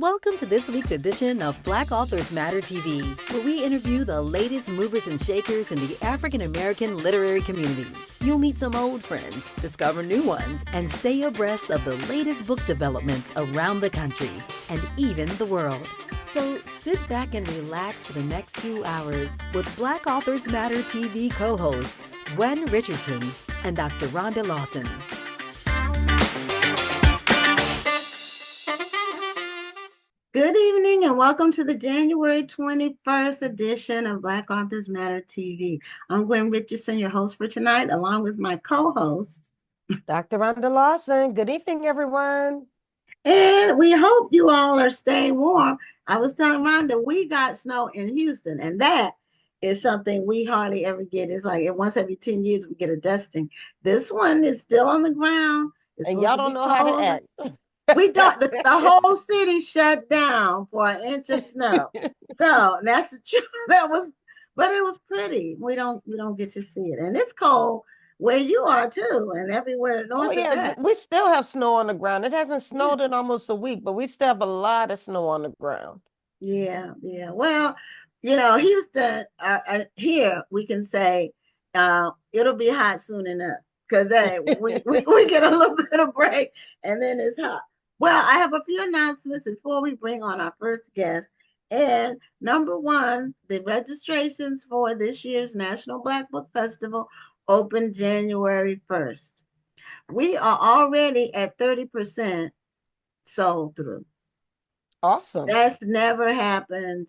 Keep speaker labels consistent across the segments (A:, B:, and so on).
A: Welcome to this week's edition of Black Authors Matter TV, where we interview the latest movers and shakers in the African American literary community. You'll meet some old friends, discover new ones, and stay abreast of the latest book developments around the country and even the world. So sit back and relax for the next 2 hours with Black Authors Matter TV co-hosts Gwen Richardson and Dr. Rhonda Lawson.
B: Good evening and welcome to the January 21st edition of Black Authors Matter TV. I'm Gwen Richardson, your host for tonight, along with my co-host,
C: Dr. Rhonda Lawson. Good evening, everyone.
B: And we hope you all are staying warm. I was telling Rhonda, we got snow in Houston, and that is something we hardly ever get. It's like once every 10 years we get a dusting. This one is still on the ground.
C: And y'all don't know how to act.
B: We don't. The whole city shut down for an inch of snow. So that's the truth. But it was pretty. We don't get to see it, and it's cold where you are too, and everywhere north of that.
C: We still have snow on the ground. It hasn't snowed in almost a week, but we still have a lot of snow on the ground.
B: Yeah. Well, Houston. Here we can say it'll be hot soon enough because we get a little bit of break, and then it's hot. Well, I have a few announcements before we bring on our first guest. And number one, the registrations for this year's National Black Book Festival open January 1st. We are already at 30% sold through.
C: Awesome.
B: That's never happened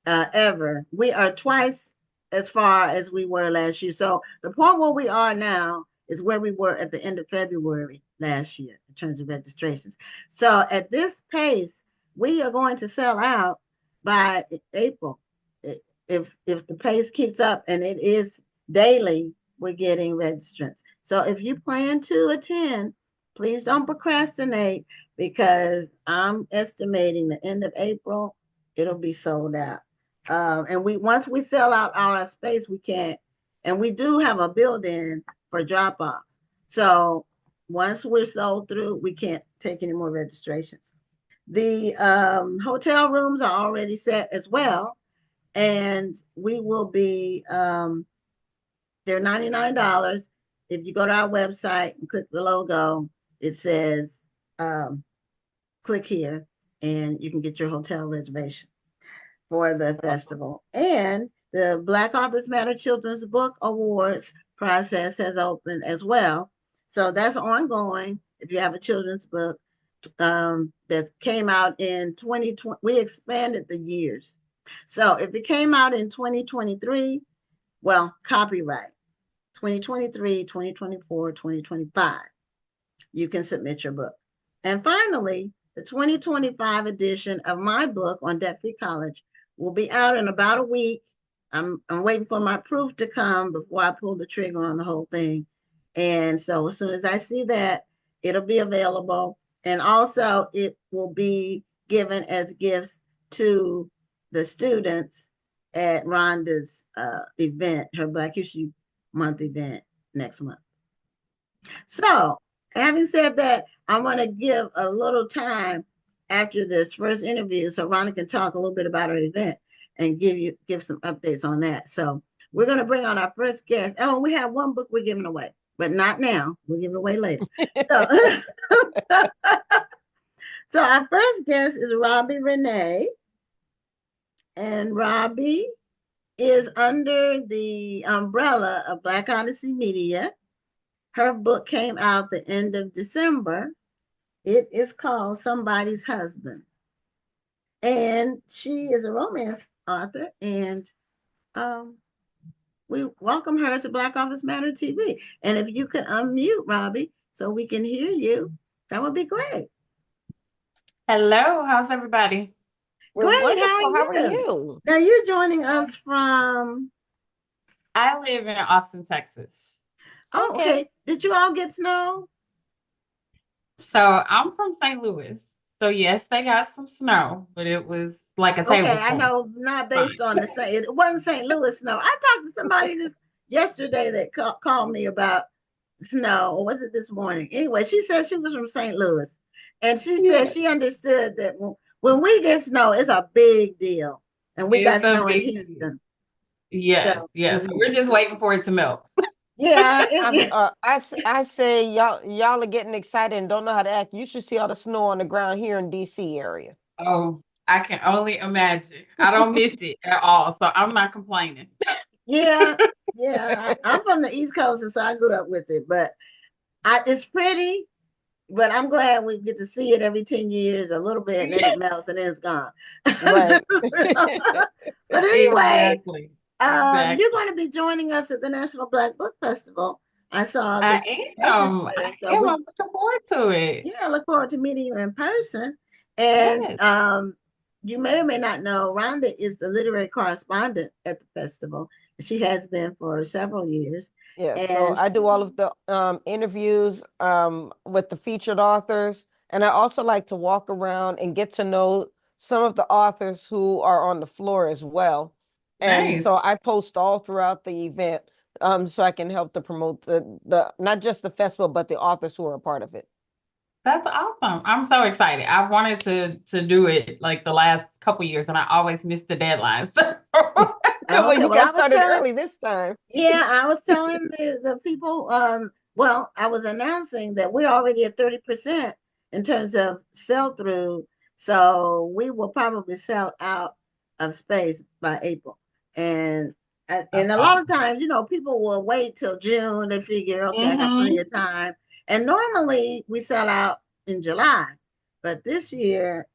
B: ever. We are twice as far as we were last year. So the point where we are now is where we were at the end of February last year in terms of registrations. So at this pace, we are going to sell out by April. If the pace keeps up, and it is daily, we're getting registrants. So if you plan to attend, please don't procrastinate, because I'm estimating the end of April, it'll be sold out. And once we sell out all our space, we can't, and we do have a build-in for drop-offs. So once we're sold through, we can't take any more registrations. The hotel rooms are already set as well, and we will be, they're $99. If you go to our website and click the logo, it says, click here, and you can get your hotel reservation for the festival. And the Black Authors Matter Children's Book Awards process has opened as well. So that's ongoing. If you have a children's book that came out in 2020, we expanded the years. So if it came out in 2023, well, copyright, 2023, 2024, 2025, you can submit your book. And finally, the 2025 edition of my book on debt-free college will be out in about a week. I'm waiting for my proof to come before I pull the trigger on the whole thing. And so as soon as I see that, it'll be available. And also it will be given as gifts to the students at Rhonda's event, her Black History Month event next month. So having said that, I want to give a little time after this first interview so Rhonda can talk a little bit about her event and give some updates on that. So we're going to bring on our first guest. Oh, we have one book we're giving away, but not now. We'll give it away later. So our first guest is Robbi Renee. And Robbi is under the umbrella of Black Odyssey Media. Her book came out the end of December. It is called Somebody's Husband. And she is a romance author, and we welcome her to Black Authors Matter TV. And if you could unmute, Robbi, so we can hear you, that would be great.
D: Hello, how's everybody?
C: We're
B: great.
C: Wonderful. How are you?
B: Now you're joining us from?
D: I live in Austin, Texas.
B: Oh, okay. Did you all get snow?
D: So I'm from St. Louis. So yes, they got some snow, but it was like a tablespoon.
B: Okay, I know, not based on the same. It wasn't St. Louis snow. I talked to somebody yesterday that called me about snow, or was it this morning? Anyway, she said she was from St. Louis, and she said she understood that when we get snow, it's a big deal. And we got
D: It's a
B: snow in
D: big deal.
B: Houston.
D: Yes,
B: So,
D: yes. We're just waiting for it to melt.
B: yeah,
C: I say y'all are getting excited and don't know how to act. You should see all the snow on the ground here in DC area.
D: Oh, I can only imagine. I don't miss it at all, so I'm not complaining.
B: yeah, yeah. I'm from the East Coast, and so I grew up with it. But it's pretty. But I'm glad we get to see it every 10 years, a little bit, and then it melts and then it's gone.
C: Right.
B: But anyway,
D: Exactly. Exactly.
B: you're going to be joining us at the National Black Book Festival. I saw
D: I
B: that you
D: am.
B: registered.
D: I am. I'm looking forward to it.
B: Yeah, look forward to meeting you in person. And
D: Yes.
B: you may or may not know, Rhonda is the literary correspondent at the festival. She has been for several years.
C: Yeah, so
B: And
C: I do all of the interviews with the featured authors, and I also like to walk around and get to know some of the authors who are on the floor as well. And
D: Nice.
C: so I post all throughout the event, so I can help to promote the not just the festival, but the authors who are a part of it.
D: That's awesome. I'm so excited. I've wanted to do it like the last couple years, and I always miss the deadline. So
C: Well,
B: okay,
C: you
B: well,
C: got
B: I was
C: started
B: telling
C: early this time.
B: Yeah, I was telling the people, well, I was announcing that we're already at 30% in terms of sell through. So we will probably sell out of space by April. And
D: that's
B: a lot of
D: awesome.
B: times, people will wait till June. They figure, okay, I got plenty
D: Hmm.
B: of time. And normally we sell out in July. But this year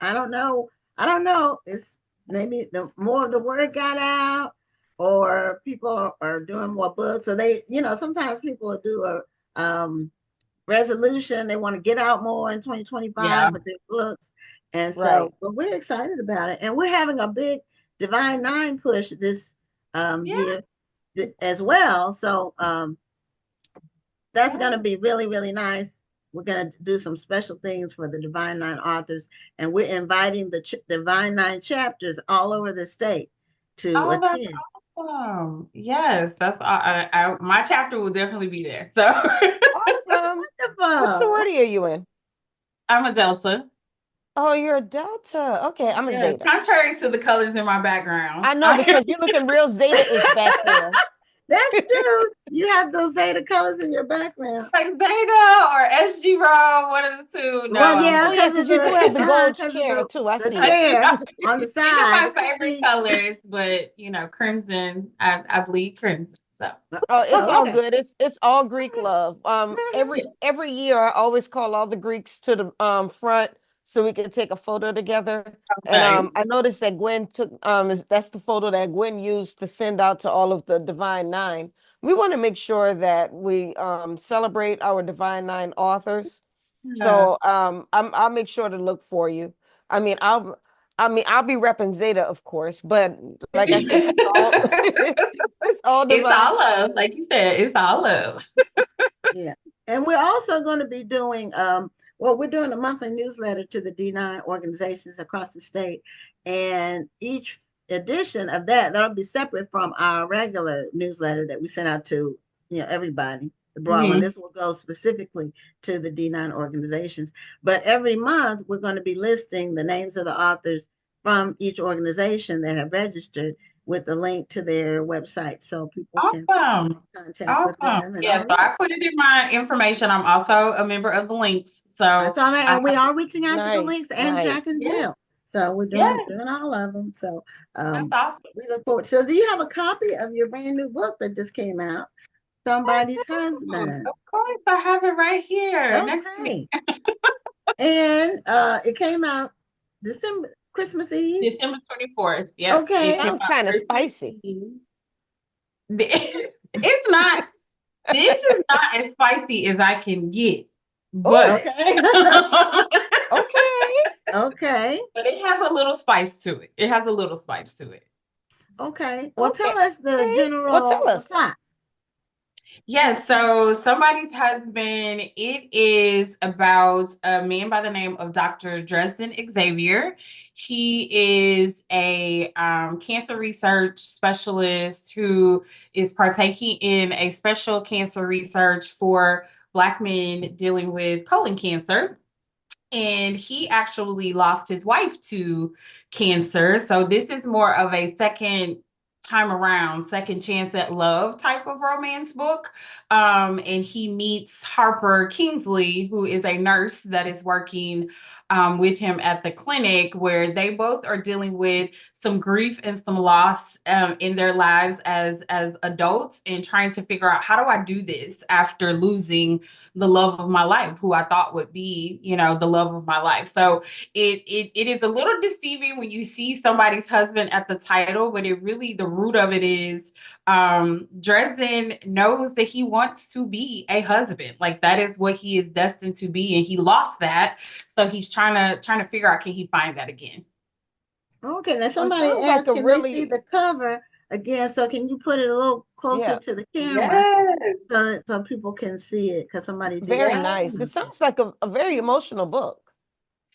B: I don't know. I don't know. It's maybe the more the word got out or people are doing more books. So sometimes people will do a resolution. They want to get out more in 2025
D: Yeah.
B: with their books. And
C: Right.
B: so, but we're excited about it. And we're having a big Divine Nine push this
D: Yeah.
B: year as well. So that's going to be really, really nice. We're going to do some special things for the Divine Nine authors. And we're inviting the Divine Nine chapters all over the state to
D: Oh, that's
B: attend.
D: awesome. Yes, that's my chapter will definitely be there. So
C: Awesome. What
B: Wonderful.
C: sorority are you in?
D: I'm a Delta.
C: Oh, you're a Delta. Okay, I'm a
D: Yeah,
C: Zeta.
D: contrary to the colors in my background.
C: I know because you're looking real Zeta-ish back there.
B: That's true. You have those Zeta colors in your background.
D: Like Zeta or SG Row, one of the two. No,
B: Well, yeah,
C: Oh yeah,
B: because
C: because
B: of
C: you do have the gold
B: because of
C: chair too. I
B: the
C: see it.
B: chair on the
D: these are
B: side.
D: my
B: It could
D: favorite
B: be
D: colors, but crimson. I bleed crimson. So
C: Oh, it's
B: oh,
C: all
B: okay.
C: good. It's all Greek love. Every year I always call all the Greeks to the front so we can take a photo together. And
D: nice.
C: I noticed that Gwen took that's the photo that Gwen used to send out to all of the Divine Nine. We want to make sure that we celebrate our Divine Nine authors.
D: Yeah.
C: So I'll make sure to look for you. I mean I'll be repping Zeta, of course, but like I said, it's all it's all
D: It's
C: Divine.
D: all love, like you said. It's all love.
B: Yeah. And we're also going to be doing we're doing a monthly newsletter to the D9 organizations across the state. And each edition of that'll be separate from our regular newsletter that we send out to, everybody, the broad one.
D: Hmm.
B: This will go specifically to the D9 organizations. But every month we're going to be listing the names of the authors from each organization that have registered with the link to their website so people can
D: Awesome.
B: contact with
D: Awesome.
B: them and
D: Yeah,
B: all
D: so
B: that.
D: I put it in my information. I'm also a member of the links.
B: I
D: So
B: saw that,
D: I
B: and we
D: have,
B: are reaching out to the
C: Nice,
B: links and Jack
C: nice.
B: and
D: yeah,
B: Jill. So we're
D: yeah,
B: doing all of them. So
D: that's
B: um,
D: awesome.
B: we look forward. So do you have a copy of your brand new book that just came out? Somebody's husband.
D: Of course, I have it right here next to me.
B: Okay. And it came out December, Christmas Eve.
D: December 24th. Yep, it
B: Okay.
D: came
C: Sounds
D: out
C: kind of
D: Christmas
C: spicy.
D: Eve. It's not, this is not as spicy as I can get,
C: Oh,
D: but
B: Okay.
C: okay.
B: Okay.
D: but it has a little spice to it. It has a little spice to it.
B: Okay. Well, tell
C: Okay.
B: us the
C: Well, tell
B: the
C: us.
B: plot.
D: Yes, so somebody's husband, it is about a man by the name of Dr. Dresden Xavier. He is a cancer research specialist who is partaking in a special cancer research for Black men dealing with colon cancer. and he actually lost his wife to cancer. So this is more of a second time around, second chance at love type of romance book. And he meets Harper Kingsley, who is a nurse that is working with him at the clinic, where they both are dealing with some grief and some loss in their lives as adults, and trying to figure out, how do I do this after losing the love of my life, who I thought would be, the love of my life. So it is a little deceiving when you see somebody's husband at the title, but it really, the root of it is Dresden knows that he wants to be a husband. Like, that is what he is destined to be, and he lost that. So he's trying to figure out, can he find that again?
B: Okay, now
C: Well, it
B: somebody
C: sounds like
B: asked,
C: a
B: can they see
C: really,
B: the cover again? So can you put it a little closer
C: yeah,
B: to the camera
D: Yes.
B: so people can see it? Because somebody did
C: very
B: ask.
C: nice. It sounds like a very emotional book.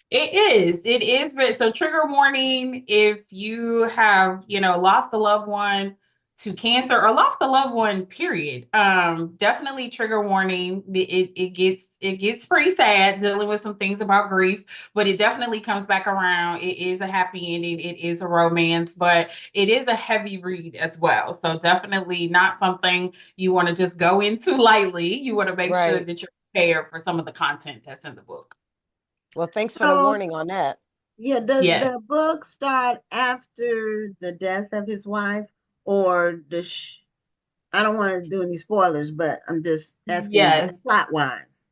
D: It is. It is. So trigger warning, if you have, lost a loved one to cancer, or lost a loved one, period. Definitely trigger warning. It gets pretty sad, dealing with some things about grief, but it definitely comes back around. It is a happy ending. It is a romance, but it is a heavy read as well. So definitely not something you want to just go into lightly. You want to make sure
C: Right.
D: that you're prepared for some of the content that's in the book.
C: Well, thanks for the
B: So,
C: warning on that.
B: yeah, does
D: Yes.
B: the book start after the death of his wife, or I don't want to do any spoilers, but I'm just asking
D: Yes.
B: plot wise.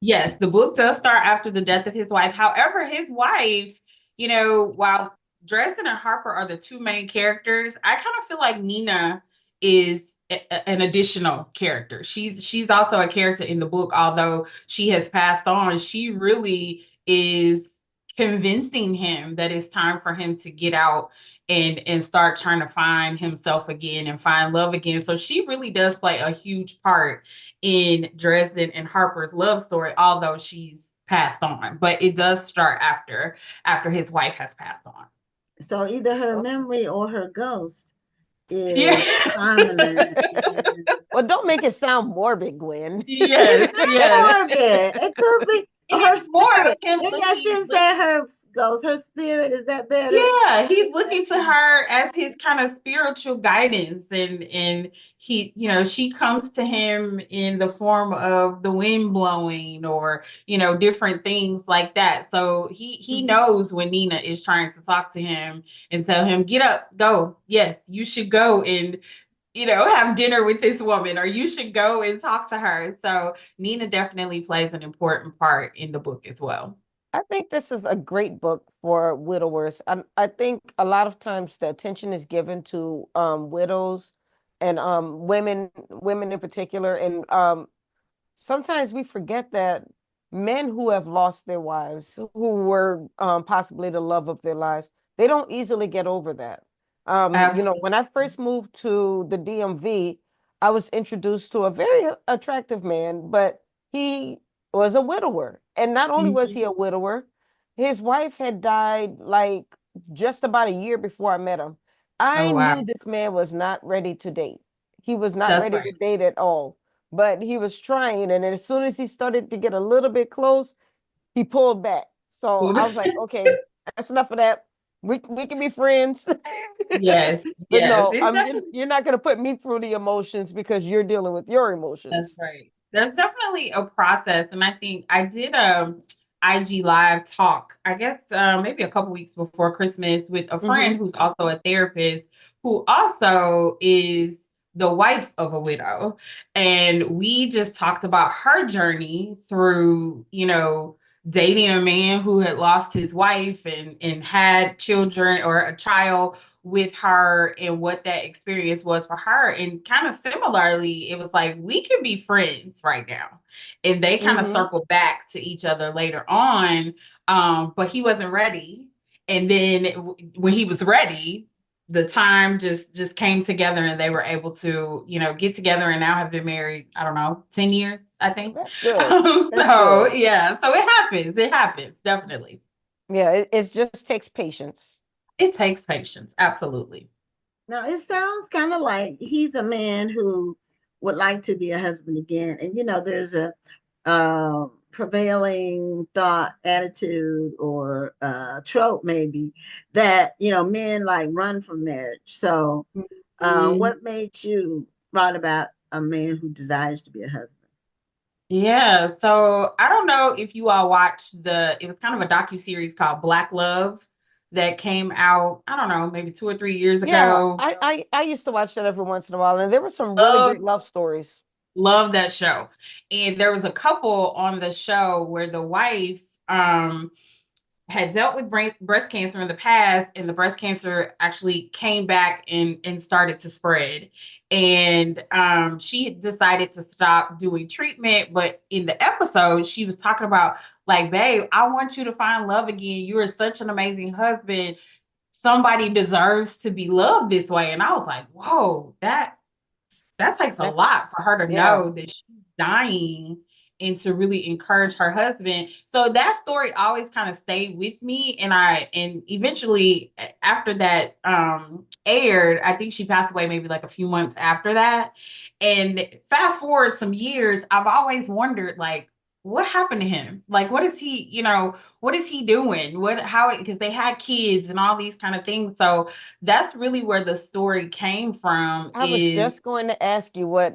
D: Yes, the book does start after the death of his wife. However, his wife, while Dresden and Harper are the two main characters, I kind of feel like Nina is an additional character. She's also a character in the book, although she has passed on. She really is convincing him that it's time for him to get out and start trying to find himself again and find love again. So she really does play a huge part in Dresden and Harper's love story, although she's passed on. But it does start after his wife has passed on.
B: So either her
C: Okay.
B: memory or her ghost
D: Yeah.
B: is prominent. And
C: Well, don't make it sound morbid, Gwen.
D: Yes,
B: not
D: yes.
B: morbid. It could be her
D: It's more of
B: spirit.
D: him
B: Maybe I
D: looking,
B: shouldn't say her ghost, her spirit. Is that better?
D: yeah, he's looking to her as his kind of spiritual guidance, and he, she comes to him in the form of the wind blowing, or different things like that. So he
B: Mhm.
D: knows when Nina is trying to talk to him and tell him, get up, go. Yes, you should go and have dinner with this woman, or you should go and talk to her. So Nina definitely plays an important part in the book as well.
C: I think this is a great book for widowers. I think a lot of times the attention is given to widows and women in particular, and sometimes we forget that men who have lost their wives, who were possibly the love of their lives, they don't easily get over that.
D: Absolutely.
C: When I first moved to the DMV, I was introduced to a very attractive man, but he was a widower. And not only was he
D: Mhm.
C: a widower, his wife had died like just about a year before I met him. I
D: Oh,
C: knew
D: wow.
C: this man was not ready to date. He was not
D: That's
C: ready to
D: right.
C: date at all, but he was trying. And then as soon as he started to get a little bit close, he pulled back. So I was like, okay, that's enough of that. We can be friends.
D: Yes,
C: But
D: yes.
C: no,
D: It's
C: you're not gonna put me through the emotions because you're dealing with your
D: That's
C: emotions.
D: right. There's definitely a process. And I think I did a IG live talk, I guess maybe a couple weeks before Christmas, with a
C: Hmm.
D: friend who's also a therapist, who also is the wife of a widow. And we just talked about her journey through, dating a man who had lost his wife and had children, or a child with her, and what that experience was for her. And kind of similarly, it was like, we can be friends right now. And they kind of
C: Hmm.
D: circled back to each other later on. But he wasn't ready. And then when he was ready, the time just came together, and they were able to, get together, and now have been married, I don't know, 10 years, I think.
C: That's good. That's
D: So
C: good.
D: yeah, so it happens, definitely.
C: Yeah, it just takes patience.
D: It takes patience, absolutely.
B: Now it sounds kind of like he's a man who would like to be a husband again, and there's a prevailing thought, attitude, or trope maybe that men like run from marriage. So,
D: Mhm.
B: what made you write about a man who desires to be a husband?
D: Yeah, so I don't know if you all watched it was kind of a docu-series called Black Love that came out, I don't know, maybe 2 or 3 years
C: Yeah,
D: ago.
C: I used to watch that every once in a while, and there were some really great
D: Loved,
C: love stories.
D: loved that show. And there was a couple on the show where the wife had dealt with breast cancer in the past, and the breast cancer actually came back and started to spread. And she decided to stop doing treatment. But in the episode, she was talking about, like, babe, I want you to find love again. You are such an amazing husband. Somebody deserves to be loved this way. And I was like, whoa, that takes a
C: That's
D: lot for her to
C: yeah.
D: know that she's dying and to really encourage her husband. So that story always kind of stayed with me. And eventually after that aired, I think she passed away maybe like a few months after that. And fast forward some years, I've always wondered, like, what happened to him? Like, what is he doing? Because they had kids and all these kind of things. So that's really where the story came from.
C: I was
D: Is
C: just going to ask you what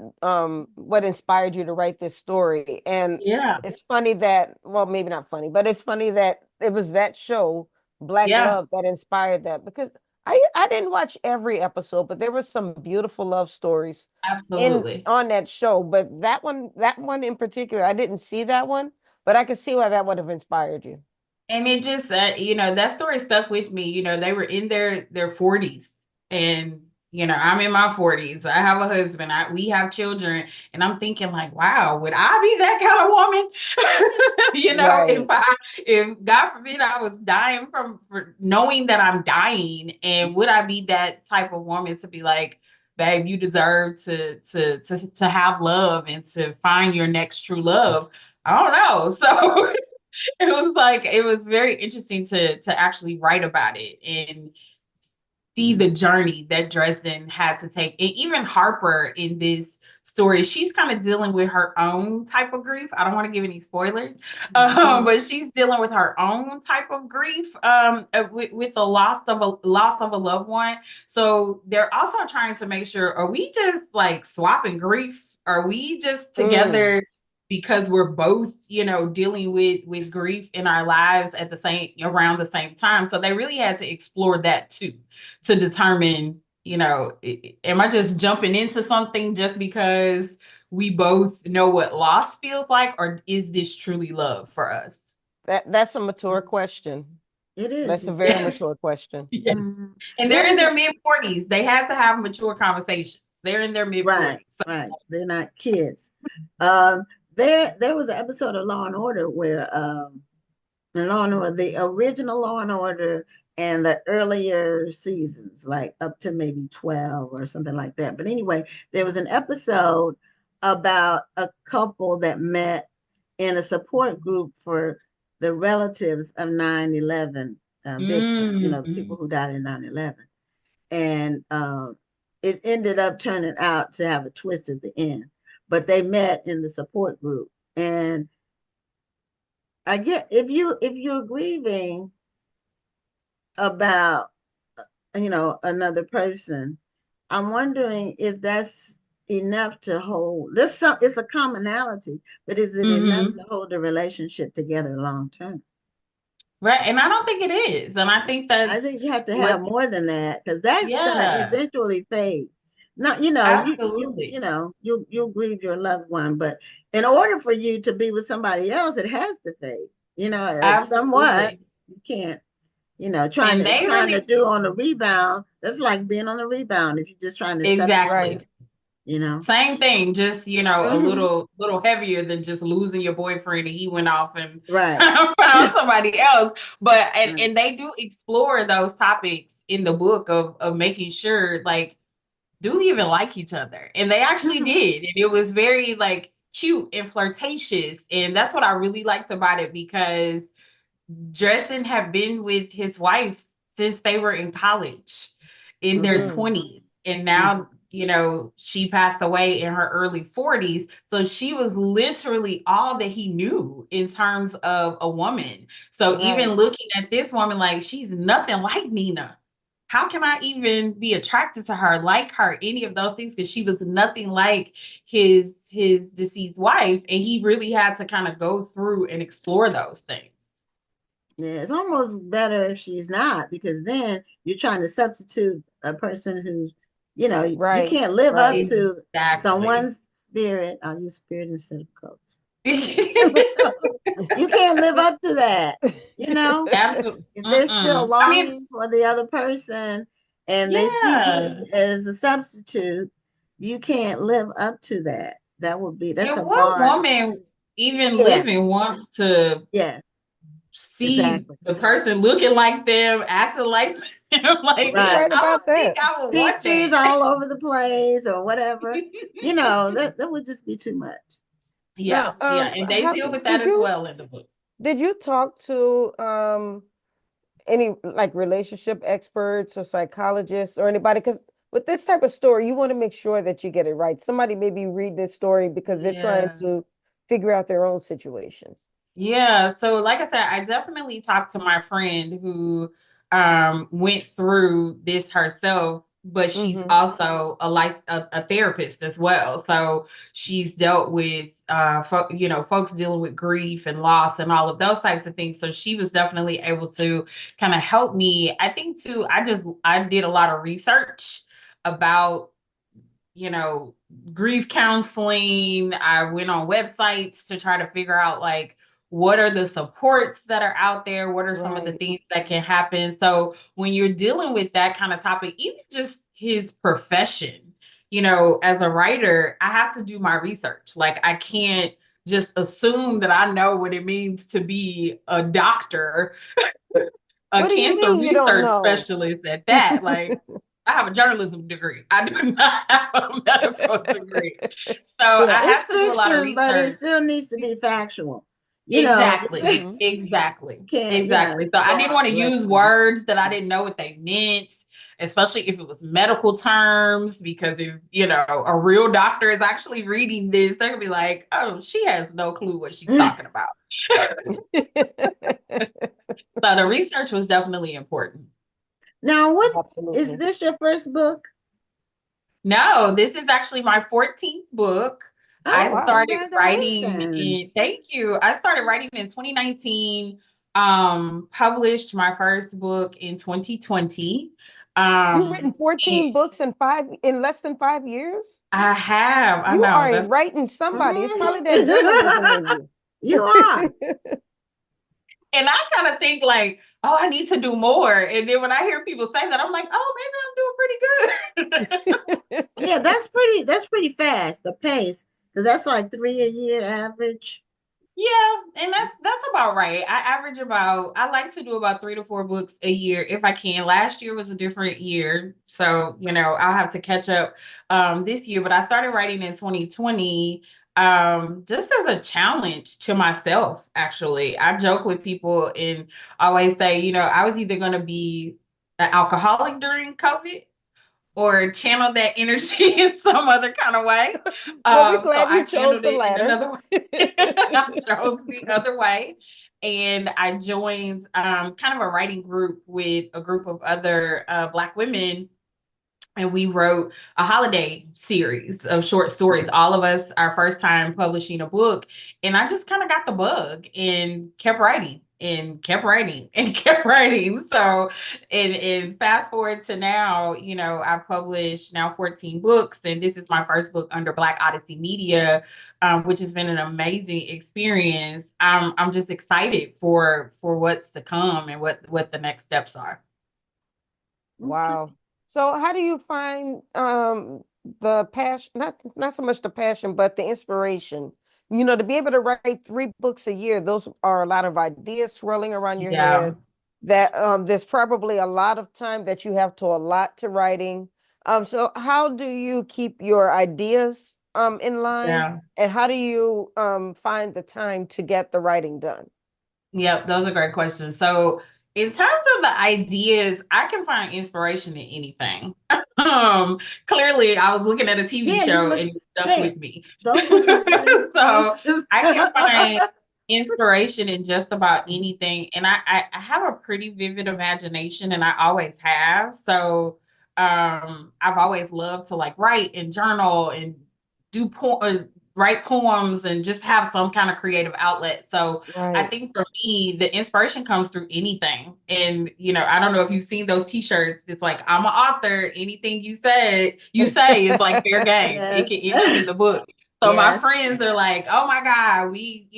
C: inspired you to write this story. And
D: Yeah,
C: it's funny that, well, maybe not funny, but it's funny that it was that show, Black
D: yeah,
C: Love, that inspired that, because I didn't watch every episode, but there were some beautiful love stories in
D: absolutely.
C: on that show. But that one in particular, I didn't see that one, but I could see why that would have inspired you.
D: And it just, that story stuck with me. They were in their 40s, and I'm in my 40s. I have a husband. We have children, and I'm thinking like, wow, would I be that kind of woman? If
C: Right.
D: if God forbid I was dying for knowing that I'm dying, and would I be that type of woman to be like, babe, you deserve to have love and to find your next true love? I don't know. So it was very interesting to actually write about it and see the journey that Dresden had to take. And even Harper in this story, she's kind of dealing with her own type of grief. I don't want to give any spoilers, but she's dealing with her own type of grief with the loss of a loved one. So they're also trying to make sure, are we just like swapping grief? Are we just
C: Mm.
D: together because we're both, dealing with grief in our lives around the same time? So they really had to explore that too, to determine, am I just jumping into something just because we both know what loss feels like, or is this truly love for us?
C: That's a mature question.
B: It
C: That's
B: is.
C: a very
D: Yes.
C: mature question.
D: Yes.
B: Mhm.
D: And they're in their mid 40s. They had to have mature conversations. They're in their mid
B: Right,
D: 40s. So,
B: right. They're not kids. Um, there was an episode of Law and Order where Law and Order, the original Law and Order and the earlier seasons, like up to maybe 12 or something like that. But anyway, there was an episode about a couple that met in a support group for the relatives of 9/11 victims, the people
D: mm,
B: who died in 9/11. And it ended up turning out to have a twist at the end. But they met in the support group, and I get if you're grieving about another person, I'm wondering if that's enough to hold. It's a commonality, but is it enough
D: mhm.
B: to hold the relationship together long term?
D: Right. And I don't think it is. And I think
B: I
D: that's
B: think you have to have
D: what,
B: more than that because that's gonna
D: yeah,
B: eventually fade. Not,
D: absolutely.
B: you'll grieve your loved one, but in order for you to be with somebody else, it has to fade. Somewhat.
D: Absolutely.
B: You can't, trying
D: And
B: to
D: they
B: trying to
D: really,
B: do on the rebound. That's like being on the rebound if you're just trying to separate.
C: Right.
D: exactly.
B: You know.
D: Same thing, just a
B: Hmm.
D: little heavier than just losing your boyfriend and he went off and
B: Right.
D: found somebody else. But
B: Right.
D: and they do explore those topics in the book of making sure, like, do we even like each other? And they actually
B: Mhm.
D: did. And it was very like cute and flirtatious. And that's what I really liked about it, because Dresden had been with his wife since they were in college, in their
C: Hmm.
D: 20s. And
B: Mhm.
D: now she passed away in her early 40s. So she was literally all that he knew in terms of a woman. So even
C: Right.
D: looking at this woman, like, she's nothing like Nina. How can I even be attracted to her, like her, any of those things? Because she was nothing like his deceased wife, and he really had to kind of go through and explore those things.
B: Yeah, it's almost better if she's not, because then you're trying to substitute a person who's, you
C: Right.
B: can't live up
C: Right.
B: to
D: Exactly.
B: someone's spirit. I'll use spirit instead of coach.
D: Absolutely.
B: You can't live up to that. If they're still
D: I mean,
B: longing for the other person and they see you
D: yeah.
B: as a substitute, you can't live up to that. That's
D: And
B: a
D: what
B: bar.
D: woman even
B: Yeah,
D: living wants to
B: yeah,
D: see
B: exactly.
D: the person looking like them, acting like them? Like,
C: You're
B: Right.
C: right
D: I don't
C: about
D: think
C: that.
D: I would want
B: Pictures
D: that.
B: all over the place or whatever. That would just be too much.
D: Yeah,
C: Now,
D: yeah. And they
C: how
D: deal with that
C: did
D: as
C: you
D: well in the book.
C: talk to any like relationship experts or psychologists or anybody? Because with this type of story, you want to make sure that you get it right. Somebody may be reading this story because they're trying
D: Yeah.
C: to figure out their own situation.
D: Yeah, so like I said, I definitely talked to my friend who went through this herself, but she's
C: Mm-hmm.
D: also a therapist as well. So she's dealt with folks dealing with grief and loss and all of those types of things. So she was definitely able to kind of help me. I think too, I did a lot of research about you know, grief counseling. I went on websites to try to figure out like what are the supports that are out there? What are some of the
C: Right.
D: things that can happen? So when you're dealing with that kind of topic, even just his profession, as a writer, I have to do my research. Like I can't just assume that I know what it means to be a doctor, a
C: What do you
D: cancer
C: mean you don't
D: research
C: know?
D: specialist at that. Like I have a journalism degree. I do not have a medical degree. So
B: Yeah,
D: I
B: it's
D: have to do a lot of
B: fiction, but it
D: research.
B: still needs to be factual.
D: Exactly.
C: Hmm.
D: Exactly.
B: You can't,
D: Exactly. So I
B: go
D: didn't
B: off
D: want to
B: the
D: use
B: reference.
D: words that I didn't know what they meant, especially if it was medical terms, because if, a real doctor is actually reading this, they're gonna be like, oh, she has no clue what she's talking about. So the research was definitely important.
B: Now, is
C: Absolutely.
B: this your first book?
D: No, this is actually my 14th book.
C: Oh,
D: I
B: Oh,
C: wow.
D: started writing
B: congratulations.
D: thank you. I started writing in 2019, published my first book in 2020.
C: You've written
D: And
C: 14 books in less than 5 years?
D: I
C: You are
D: know
C: a
D: that's,
C: writing somebody. It's
B: Mhm.
C: probably that journalism in
B: You are.
C: you.
D: and I kind of think like, oh, I need to do more. And then when I hear people say that, I'm like, oh, maybe I'm doing pretty good.
B: Yeah, that's pretty fast, the pace, because that's like 3 a year average.
D: Yeah, and that's about right. I like to do about 3 to 4 books a year if I can. Last year was a different year, so I'll have to catch up this year. But I started writing in 2020 just as a challenge to myself, actually. I joke with people and always say, I was either gonna be an alcoholic during COVID or channel that energy in some other kind of way.
C: Well, we're
D: So
C: glad
D: I
C: you chose
D: channeled
C: the
D: it in
C: latter.
D: another way. I chose the other way. And I joined kind of a writing group with a group of other Black women, and we wrote a holiday series of short stories. All of us, our first time publishing a book. And I just kind of got the bug and kept writing and kept writing and kept writing. So, and fast forward to now, I've published now 14 books, and this is my first book under Black Odyssey Media, which has been an amazing experience. I'm just excited for what's to come and what the next steps are.
B: Okay.
C: Wow. So how do you find the passion, not so much the passion, but the inspiration? To be able to write 3 books a year, those are a lot of ideas swirling around your
D: Yeah.
C: head. That there's probably a lot of time that you have to allot to writing. So how do you keep your ideas in line?
D: Yeah.
C: And how do you find the time to get the writing done?
D: Yep, those are great questions. So, in terms of the ideas, I can find inspiration in anything. Clearly I was looking at a TV
B: Yeah,
D: show and it stuck
B: hey,
D: with me.
B: those are some good
D: So
B: inspirations.
D: I can find inspiration in just about anything. And I have a pretty vivid imagination and I always have. So I've always loved to like write and journal and write poems and just have some kind of creative outlet. So I
C: Right.
D: think for me, the inspiration comes through anything. And I don't know if you've seen those t-shirts. It's like, I'm an author. Anything you say is like fair game. It
B: Yes.
D: can end up in the book. So my
B: Yes.
D: friends are like, oh my God, we,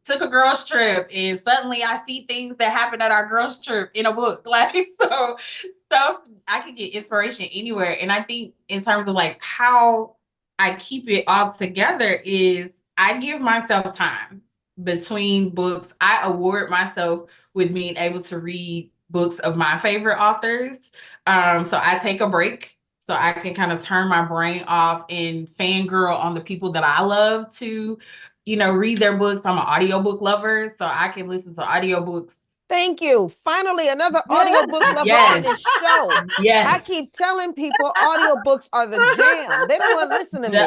D: took a girls trip and suddenly I see things that happen at our girls trip in a book. Like, so stuff, I could get inspiration anywhere. And I think in terms of like how I keep it all together is I give myself time between books. I award myself with being able to read books of my favorite authors. So I take a break so I can kind of turn my brain off and fangirl on the people that I love to, read their books. I'm an audiobook lover, so I can listen to audiobooks.
C: Thank you. Finally, another audiobook lover on
D: Yes.
C: this show.
D: Yes.
C: I keep telling people audiobooks are the jam. They don't want to listen to me.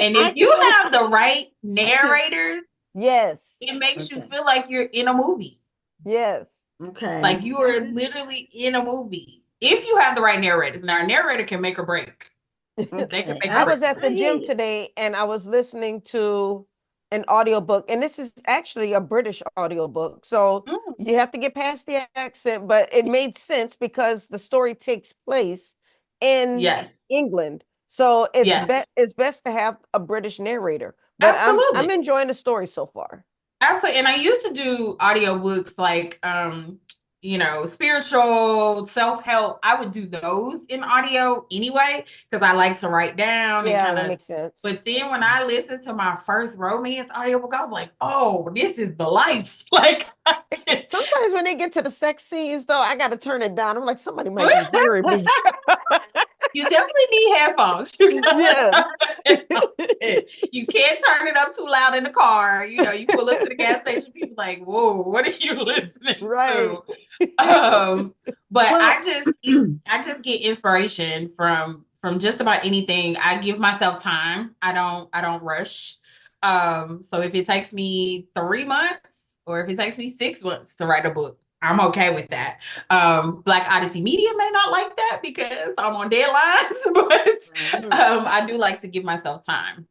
D: And if you have the right narrators,
C: yes,
D: it makes you feel like you're in a movie.
C: Yes.
B: Okay.
D: Like you are literally in a movie. If you have the right narrators. Now, a narrator can make or break. They can make
C: I was at the gym today and I was listening to an audiobook, and this is actually a British audiobook. So you have to get past the accent, but it made sense because the story takes place in England. So it's best to have a British narrator. But I'm enjoying the story so far.
D: Absolutely. And I used to do audiobooks like spiritual, self-help. I would do those in audio anyway, because I like to write down and kind of
C: that makes sense.
D: But then when I listened to my first romance audiobook, I was like, oh, this is the life. Like
C: sometimes when they get to the sex scenes though, I gotta turn it down. I'm like, somebody might be hearing me.
D: You definitely need headphones.
C: Yes.
D: You can't turn it up too loud in the car. You pull up to the gas station, people like, whoa, what are you listening to? But I just get inspiration from just about anything. I give myself time. I don't rush. So if it takes me 3 months or if it takes me 6 months to write a book, I'm okay with that. Black Odyssey Media may not like that because I'm on deadlines, but I do like to give myself time.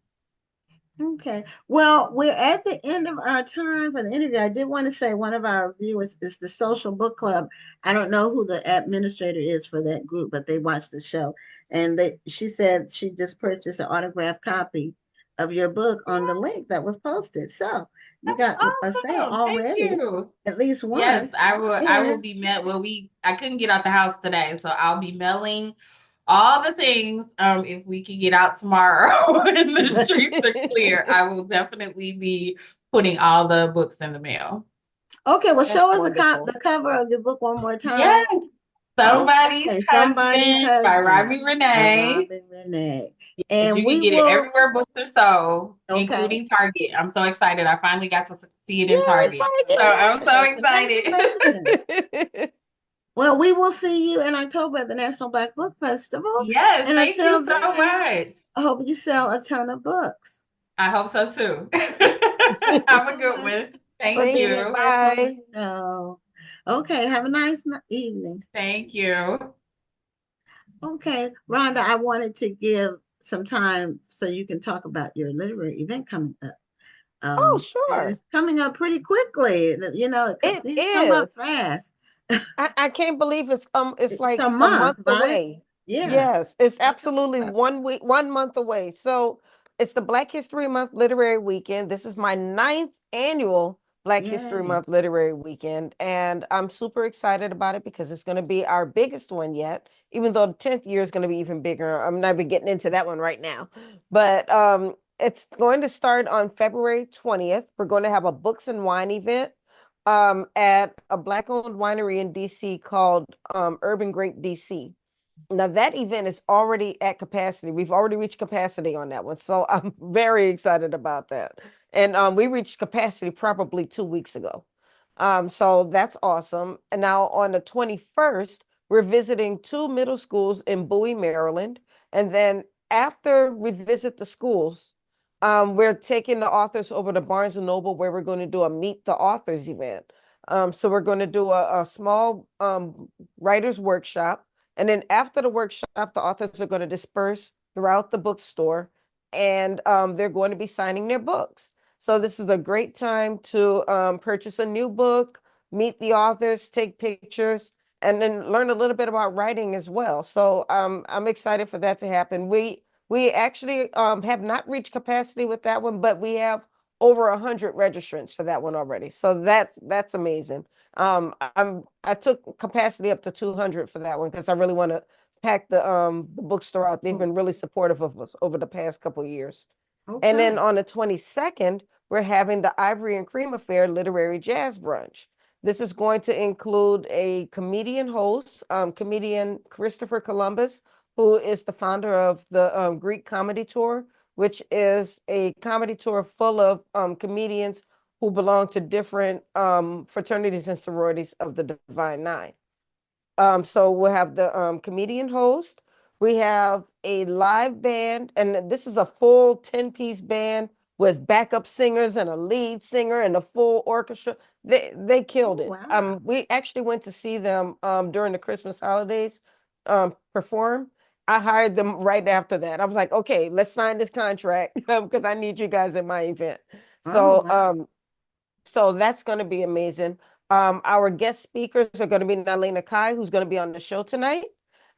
B: Okay. Well, we're at the end of our time for the interview. I did want to say one of our viewers is the Social Book Club. I don't know who the administrator is for that group, but they watch the show. And she said she just purchased an autographed copy of your book on the link that was posted. So you got a sale already. At least one.
D: Yes, I will be met. Well, I couldn't get out the house today, so I'll be mailing all the things. If we can get out tomorrow and the streets are clear, I will definitely be putting all the books in the mail.
B: Okay, well, show us the cover of the book one more time.
D: Yes. Somebody's Husband by Robbi Renee.
B: And
D: you can get it everywhere books are sold, including Target. I'm so excited. I finally got to see it in Target. So I'm so excited.
B: Well, we will see you in October at the National Black Book Festival.
D: Yes, and thank you so much.
B: I hope you sell a ton of books.
D: I hope so too. Have a good one. Thank you.
B: Bye. Okay, have a nice evening.
D: Thank you.
B: Okay, Rhonda, I wanted to give some time so you can talk about your literary event coming up.
C: Sure.
B: It's coming up pretty quickly. It come up fast.
C: I can't believe it's like a month away.
B: Yeah.
C: Yes, it's absolutely 1 month away. So it's the Black History Month Literary Weekend. This is my 9th annual Black History Month Literary Weekend, and I'm super excited about it because it's going to be our biggest one yet. Even though the 10th year is going to be even bigger. I'm not even getting into that one right now, but it's going to start on February 20th. We're going to have a books and wine event at a Black-owned winery in DC called Urban Grape DC. Now that event is already at capacity. We've already reached capacity on that one. So I'm very excited about that. And we reached capacity probably 2 weeks ago. So that's awesome. And now on the 21st, we're visiting 2 middle schools in Bowie, Maryland. And then after we visit the schools, we're taking the authors over to Barnes and Noble where we're going to do a Meet the Authors event. So we're going to do a small writers workshop. And then after the workshop, the authors are going to disperse throughout the bookstore and they're going to be signing their books. So this is a great time to purchase a new book, meet the authors, take pictures, and then learn a little bit about writing as well. So I'm excited for that to happen. We actually have not reached capacity with that one, but we have over 100 registrants for that one already. So that's amazing. I took capacity up to 200 for that one because I really want to pack the bookstore out. They've been really supportive of us over the past couple of years. And then
B: Okay.
C: on the 22nd, we're having the Ivory and Cream Affair Literary Jazz Brunch. This is going to include a comedian host, comedian Christopher Columbus, who is the founder of the Greek Comedy Tour, which is a comedy tour full of comedians who belong to different fraternities and sororities of the Divine Nine. So we'll have the comedian host. We have a live band, and this is a full 10-piece band with backup singers and a lead singer and a full orchestra. They killed
B: Oh,
C: it.
B: wow.
C: We actually went to see them during the Christmas holidays perform. I hired them right after that. I was like, okay, let's sign this contract because I need you guys at my event.
B: Oh,
C: So
B: wow.
C: so that's going to be amazing. Our guest speakers are going to be Nalena Kai, who's going to be on the show tonight,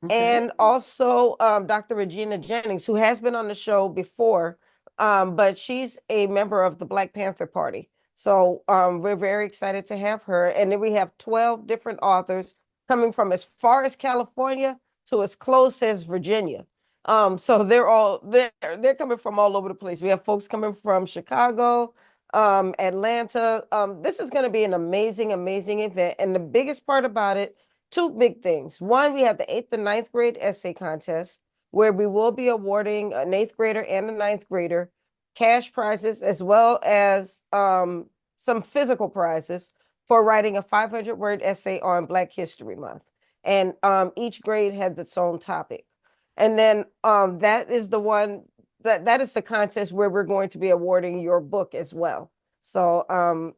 B: Okay.
C: and also Dr. Regina Jennings, who has been on the show before, but she's a member of the Black Panther Party. So we're very excited to have her. And then we have 12 different authors coming from as far as California to as close as Virginia. So they're coming from all over the place. We have folks coming from Chicago, Atlanta. This is going to be an amazing, amazing event. And the biggest part about it, two big things. One, we have the 8th and 9th grade essay contest, where we will be awarding an 8th grader and a 9th grader cash prizes, as well as some physical prizes for writing a 500-word essay on Black History Month. And each grade has its own topic. And then that is the one that is the contest where we're going to be awarding your book as well. So the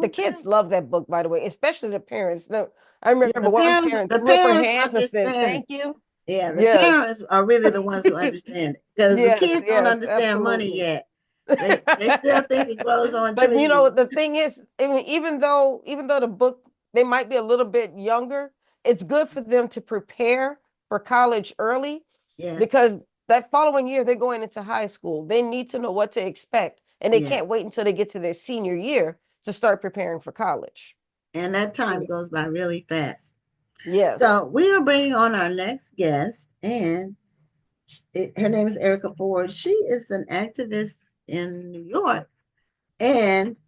B: Okay.
C: kids love that book, by the way, especially the parents. I
B: Yeah,
C: remember one parent
B: the
C: threw up her
B: parents
C: hands and said,
B: understand it.
C: "Thank you."
B: Yeah, the
C: Yes.
B: parents are really the ones who understand it because the
C: Yes,
B: kids don't
C: yes,
B: understand money
C: absolutely.
B: yet. They still think it grows on
C: But you
B: trees.
C: know, the thing is, I mean, even though the book they might be a little bit younger, it's good for them to prepare for college early
B: Yes,
C: because that following year they're going into high school. They need to know what to expect, and they
B: yeah.
C: can't wait until they get to their senior year to start preparing for college.
B: And that time goes by really fast.
C: Yes.
B: So we are bringing on our next guest, and her name is Erica Ford. She is an activist in New York, and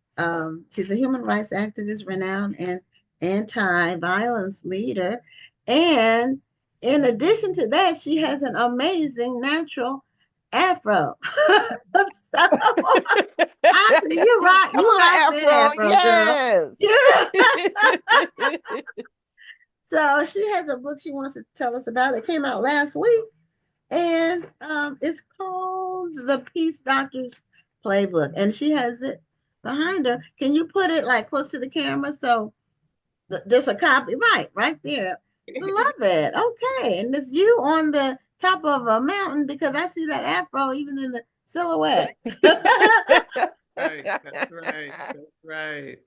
B: she's a human rights activist, renowned and anti-violence leader. And in addition to that, she has an amazing natural afro. So I said,
C: Come
B: you
C: on,
B: rock that
C: Afro.
B: afro, girl.
C: Yes.
B: So she has a book she wants to tell us about. It came out last week, and it's called The Peace Doctor's Playbook, and she has it behind her. Can you put it like close to the camera so there's a copy? Right there. Love it. Okay, and it's you on the top of a mountain because I see that afro even in the silhouette.
E: Right, that's right, that's right.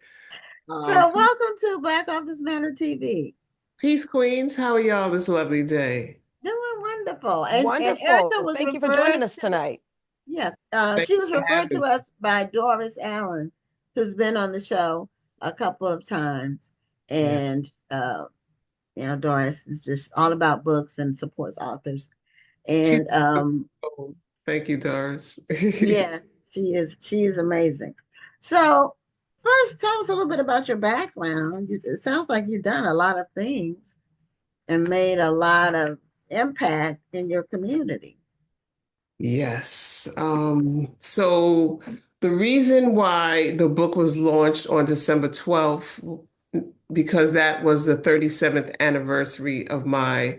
B: So welcome to Black Authors Matter TV.
E: Peace, Queens. How are y'all this lovely day?
B: Doing wonderful. And Erica
C: Wonderful.
B: was
C: Thank you for
B: referred
C: joining us
B: to,
C: tonight.
B: yeah,
E: Thank
B: she was
E: you for
B: referred to
E: having
B: us by Doris Allen, who's been on the show a couple of times.
E: me. Yeah.
B: And, Doris is just all about books and supports authors.
E: She's
B: And
E: oh, thank you, Doris.
B: yeah, she is amazing. So first, tell us a little bit about your background. It sounds like you've done a lot of things and made a lot of impact in your community.
E: Yes. So the reason why the book was launched on December 12th because that was the 37th anniversary of my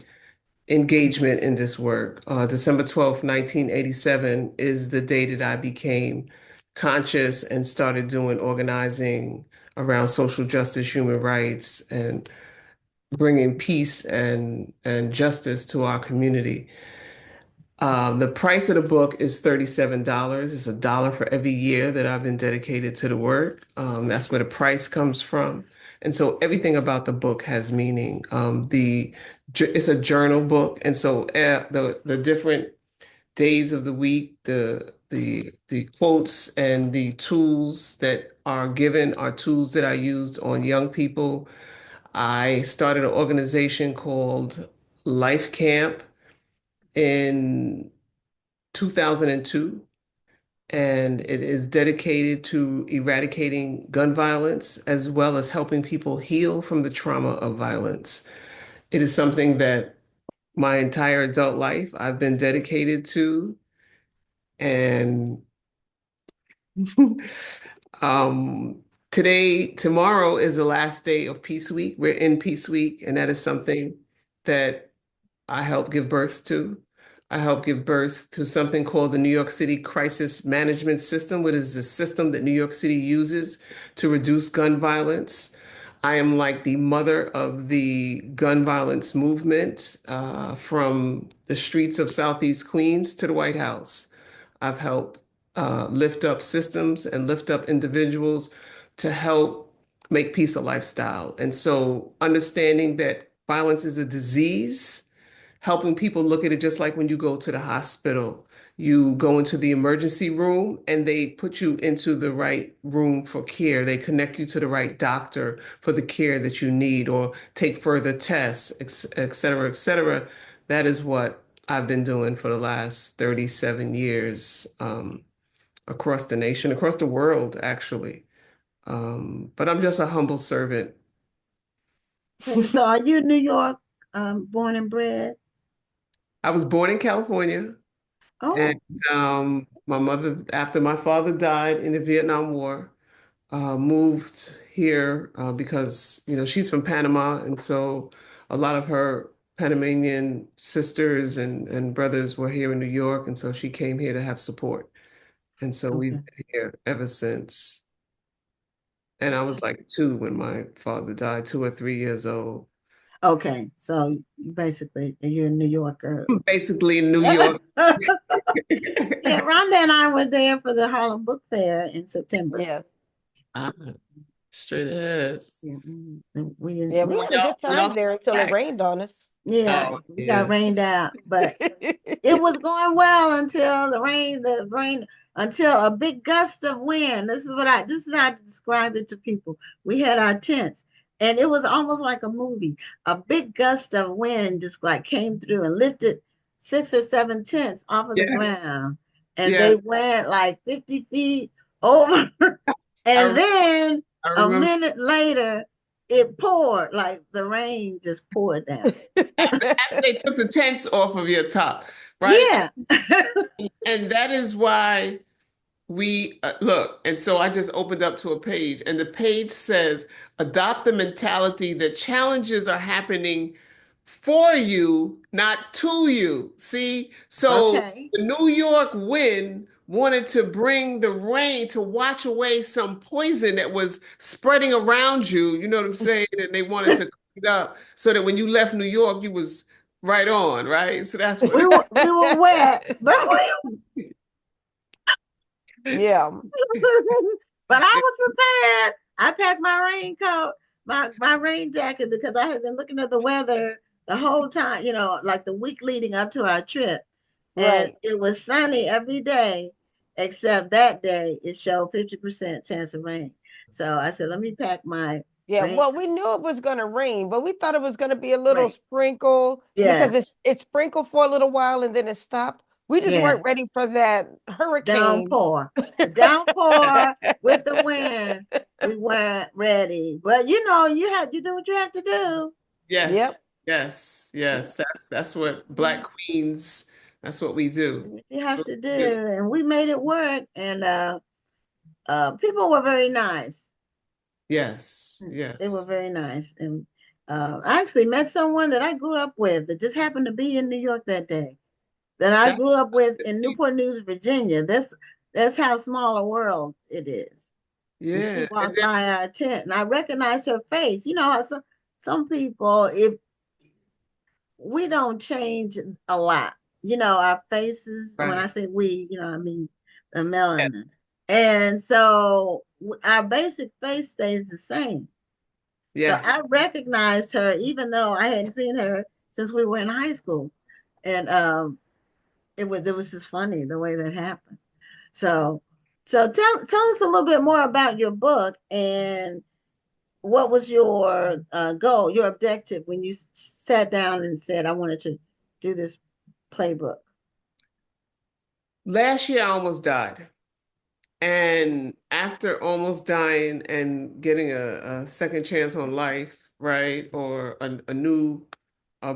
E: engagement in this work. December 12th, 1987 is the day that I became conscious and started doing organizing around social justice, human rights, and bringing peace and justice to our community. The price of the book is $37. It's $1 for every year that I've been dedicated to the work. That's where the price comes from. And so everything about the book has meaning. It's a journal book, and so the different days of the week, the quotes and the tools that are given are tools that I used on young people. I started an organization called Life Camp in 2002, and it is dedicated to eradicating gun violence as well as helping people heal from the trauma of violence. It is something that my entire adult life I've been dedicated to, and um, tomorrow is the last day of Peace Week. We're in Peace Week, and that is something that I helped give birth to. I helped give birth to something called the New York City Crisis Management System, which is a system that New York City uses to reduce gun violence. I am like the mother of the gun violence movement, from the streets of Southeast Queens to the White House. I've helped lift up systems and lift up individuals to help make peace a lifestyle. And so understanding that violence is a disease, helping people look at it just like when you go to the hospital. You go into the emergency room and they put you into the right room for care. They connect you to the right doctor for the care that you need or take further tests, et cetera, et cetera. That is what I've been doing for the last 37 years, across the nation, across the world, actually. But I'm just a humble servant.
B: So are you New York, born and bred?
E: I was born in California.
B: Oh,
E: And my mother, after my father died in the Vietnam War, moved here because, she's from Panama. And so a lot of her Panamanian sisters and brothers were here in New York. And so she came here to have support. And so we've
B: okay.
E: been here ever since. And I was like 2 when my father died, 2 or 3 years old.
B: Okay, so basically you're a New Yorker.
E: Basically in New York.
B: Yeah, Rhonda and I were there for the Harlem Book Fair in September.
C: Yes.
E: Ah, straight ahead.
B: Yeah, we
C: Yeah, we
E: Well,
C: had a good
E: y'all
C: time there until it
E: back.
C: rained on us.
B: yeah,
E: Oh,
B: we
E: yeah.
B: got rained out, but it was going well until the rain, until a big gust of wind. This is how I describe it to people. We had our tents, and it was almost like a movie. A big gust of wind just like came through and lifted 6 or 7 tents off of the
E: Yes.
B: ground, and
E: Yeah.
B: they went like 50 feet over. And
E: I,
B: then
E: I
B: a
E: remember
B: minute later, it poured, like the rain just poured down.
E: after they took the tents off of your top, right?
B: Yeah.
E: And that is why we look. And so I just opened up to a page, and the page says, adopt the mentality that challenges are happening for you, not to you. See? So
B: Okay.
E: the New York wind wanted to bring the rain to wash away some poison that was spreading around you. You know what I'm saying? And they wanted to clean it up so that when you left New York, you was right on, right? So that's what.
B: We were wet, but
C: Yeah.
B: but I was prepared. I packed my raincoat, my rain jacket, because I had been looking at the weather the whole time, like the week leading up to our trip. And
C: Right.
B: it was sunny every day, except that day it showed 50% chance of rain. So I said, let me pack my
C: Yeah.
B: rain.
C: Well, we knew it was going to rain, but we thought it was going to be a little
B: Right.
C: sprinkle because
B: Yes.
C: it sprinkled for a little while and then it stopped. We just
B: Yeah.
C: weren't ready for that hurricane.
B: Downpour. The downpour with the wind. We weren't ready. But you do what you have to do.
E: Yes,
C: Yep.
E: yes, yes. That's what Black Queens, that's what we do.
B: You
E: That's
B: have
E: what
B: to do.
E: we do.
B: And we made it work. And people were very nice.
E: Yes,
B: They were
E: yes.
B: very nice. And I actually met someone that I grew up with that just happened to be in New York that day, that I
E: That,
B: grew up with in Newport News, Virginia. That's how small a world it is. And she
E: yeah. And
B: walked by our tent, and I recognized her face. You know how some people, if we don't change a lot, our faces. When I
E: right.
B: say we, I mean the
E: Yeah.
B: melanin, and so our basic face stays the same. So
E: Yes.
B: I recognized her, even though I hadn't seen her since we were in high school, and it was just funny the way that happened. So tell us a little bit more about your book and what was your goal, your objective when you sat down and said, I wanted to do this playbook.
E: Last year I almost died. And after almost dying and getting a second chance on life, right, or a new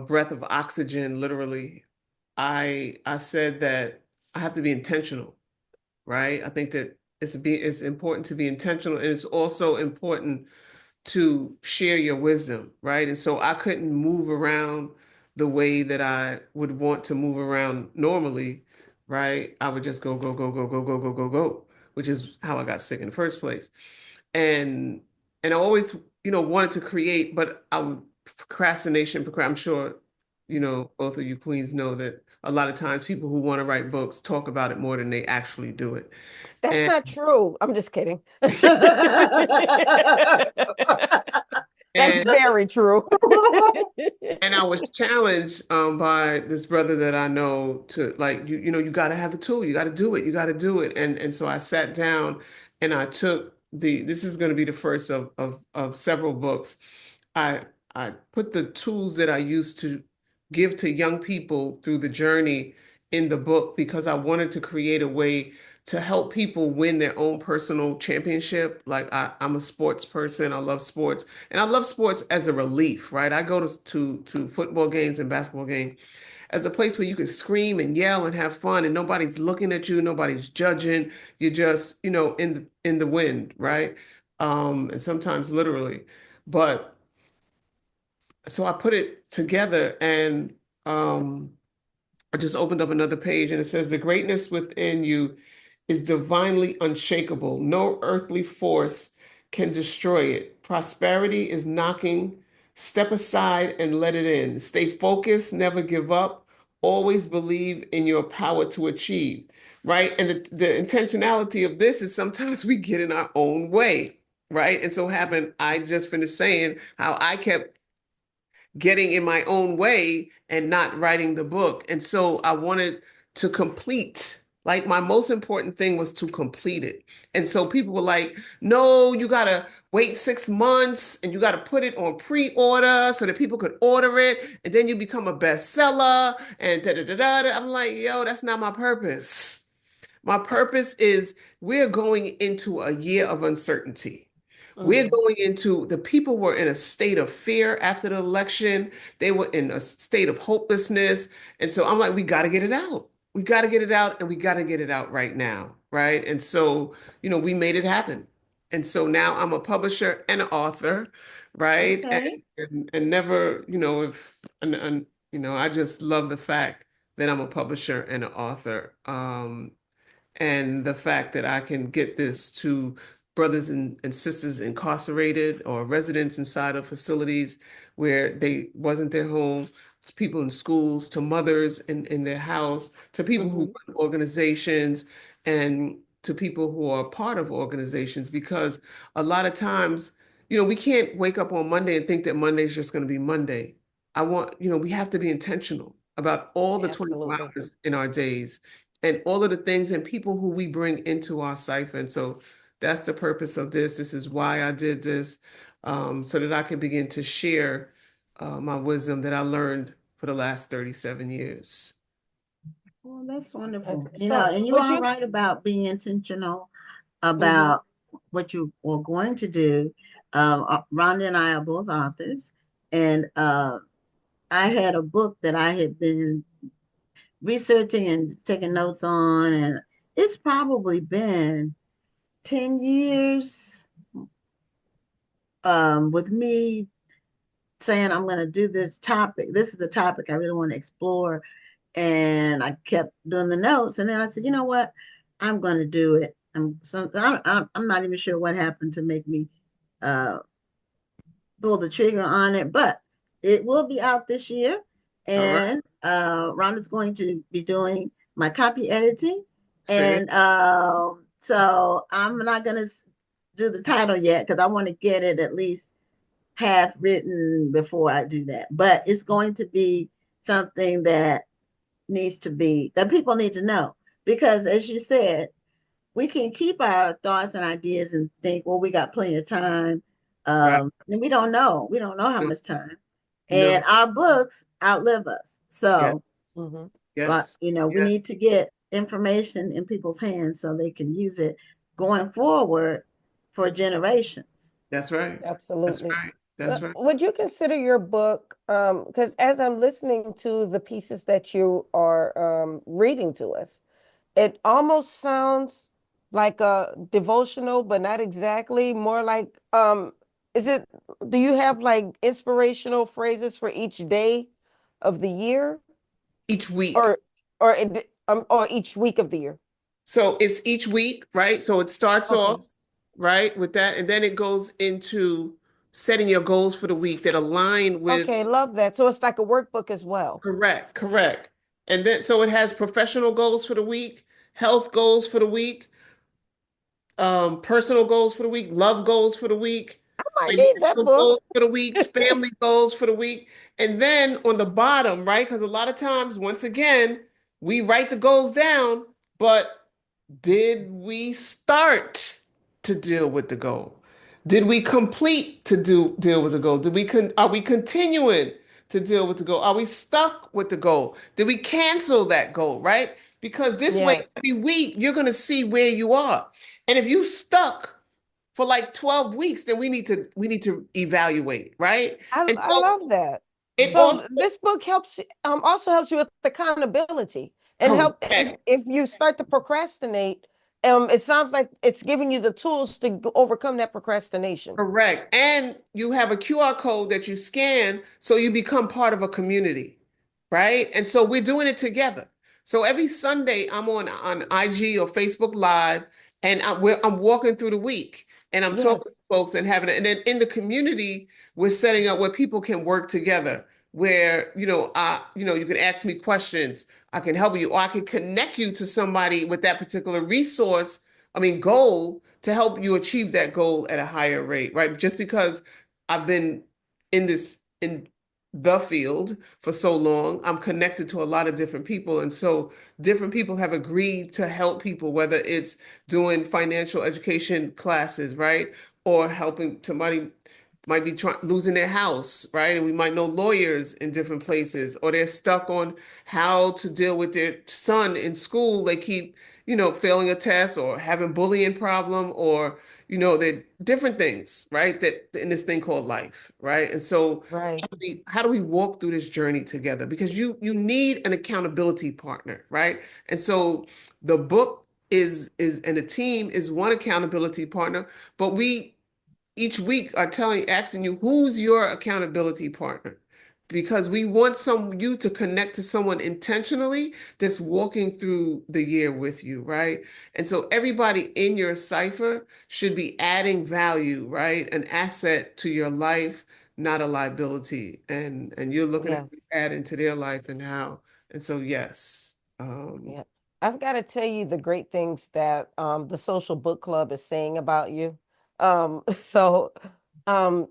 E: breath of oxygen, literally, I said that I have to be intentional, right? I think that it's important to be intentional, and it's also important to share your wisdom, right? And so I couldn't move around the way that I would want to move around normally, right? I would just go, go, go, go, go, go, go, go, go, which is how I got sick in the first place. And I always, wanted to create, but I would I'm sure, both of you queens know that a lot of times people who want to write books talk about it more than they actually do it.
C: That's
E: And
C: not true. I'm just kidding. That's
E: and
C: very true.
E: And I was challenged by this brother that I know to like you got to have the tool, you got to do it, you got to do it, and so I sat down and I took this is going to be the first of several books. I I put the tools that I used to give to young people through the journey in the book because I wanted to create a way to help people win their own personal championship. Like I'm a sports person, I love sports, and I love sports as a relief, right? I go to football games and basketball games as a place where you can scream and yell and have fun, and nobody's looking at you, nobody's judging. You're just, in the wind, right? And sometimes literally, but so I put it together and I just opened up another page and it says, the greatness within you is divinely unshakable. No earthly force can destroy it. Prosperity is knocking. Step aside and let it in. Stay focused, never give up. Always believe in your power to achieve, right? And the intentionality of this is sometimes we get in our own way, right? And so happened, I just finished saying how I kept getting in my own way and not writing the book. And so I wanted to complete. Like my most important thing was to complete it. And so people were like, no, you gotta wait 6 months and you gotta put it on pre-order so that people could order it and then you become a bestseller and da da da da. I'm like, yo, that's not my purpose. My purpose is we're going into a year of uncertainty. We're
C: Mhm.
E: going into the people were in a state of fear after the election. They were in a state of hopelessness. And so I'm like, we got to get it out. We got to get it out and we got to get it out right now. Right. And so, we made it happen. And so now I'm a publisher and an author. Right.
B: Okay.
E: And never, if, I just love the fact that I'm a publisher and an author. And the fact that I can get this to brothers and sisters incarcerated or residents inside of facilities where they wasn't their home, to people in schools, to mothers in their house, to people who
C: Mhm.
E: run organizations, and to people who are part of organizations. Because a lot of times, we can't wake up on Monday and think that Monday is just going to be Monday. We have to be intentional about all the 24
C: Absolutely.
E: hours in our days and all of the things and people who we bring into our cipher. And so that's the purpose of this. This is why I did this, so that I can begin to share my wisdom that I learned for the last 37 years.
B: Well, that's wonderful.
C: So
B: And you
C: would
B: are
C: you?
B: right about being intentional
C: Mhm.
B: about what you were going to do. Rhonda and I are both authors, and I had a book that I had been researching and taking notes on, and it's probably been 10 years, with me saying I'm going to do this topic. This is the topic I really want to explore. And I kept doing the notes. And then I said, you know what? I'm going to do it. I'm not even sure what happened to make me uh, pull the trigger on it, but it will be out this year.
E: All right.
B: And Rhonda's going to be doing my copy editing.
E: See?
B: And so I'm not going to do the title yet because I want to get it at least half written before I do that. But it's going to be something that people need to know. Because as you said, we can keep our thoughts and ideas and think, well, we got plenty of time.
E: Right.
B: And we don't know. We don't know how
E: No.
B: much time. And
E: No.
B: our books outlive us.
E: Yes.
B: So,
C: Mhm.
E: Yes.
B: we
E: Yes.
B: need to get information in people's hands so they can use it going forward for generations.
E: That's right. That's
C: Absolutely.
E: right. That's right.
C: Would you consider your book, because as I'm listening to the pieces that you are reading to us, it almost sounds like a devotional, but not exactly. More like, is it, do you have like inspirational phrases for each day of the year
E: Each week.
C: or or each week of the year?
E: So it's each week, right? So it starts
C: Okay.
E: off, right, with that, and then it goes into setting your goals for the week that align with
C: Okay, love that. So it's like a workbook as well.
E: correct, correct. And then so it has professional goals for the week, health goals for the week, personal goals for the week, love goals for the week,
C: I might need that
E: financial
C: book.
E: goals for the week, family goals for the week. And then on the bottom, right? Because a lot of times, once again, we write the goals down, but did we start to deal with the goal? Did we complete to deal with the goal? Are we continuing to deal with the goal? Are we stuck with the goal? Did we cancel that goal, right? Because this way,
C: Yes.
E: every week, you're going to see where you are. And if you stuck for like 12 weeks, then we need to evaluate, right? And
C: I
E: so
C: love that.
E: it
C: So
E: also
C: this book helps also helps you with accountability and help
E: correct.
C: if you start to procrastinate, it sounds like it's giving you the tools to overcome that procrastination.
E: Correct. And you have a QR code that you scan so you become part of a community, right? And so we're doing it together. So every Sunday I'm on IG or Facebook Live and I'm walking through the week and I'm talking to
C: Yes.
E: folks and having it. And then in the community, we're setting up where people can work together, where, you can ask me questions. I can help you, or I can connect you to somebody with that particular resource, I mean, goal to help you achieve that goal at a higher rate, right? Just because I've been in the field for so long, I'm connected to a lot of different people. And so different people have agreed to help people, whether it's doing financial education classes, right? Or helping somebody might be losing their house, right? And we might know lawyers in different places, or they're stuck on how to deal with their son in school. They keep, failing a test or having bullying problem, or, they're different things, right? That in this thing called life, right? And so
C: Right.
E: how do we walk through this journey together? Because you need an accountability partner, right? And so the book is and the team is one accountability partner, but we each week are asking you who's your accountability partner, because we want you to connect to someone intentionally that's walking through the year with you, right? And so everybody in your cipher should be adding value, right? An asset to your life, not a liability. And you're looking at
C: Yes.
E: adding to their life and how. And so yes.
C: Yeah. I've got to tell you the great things that the social book club is saying about you. So um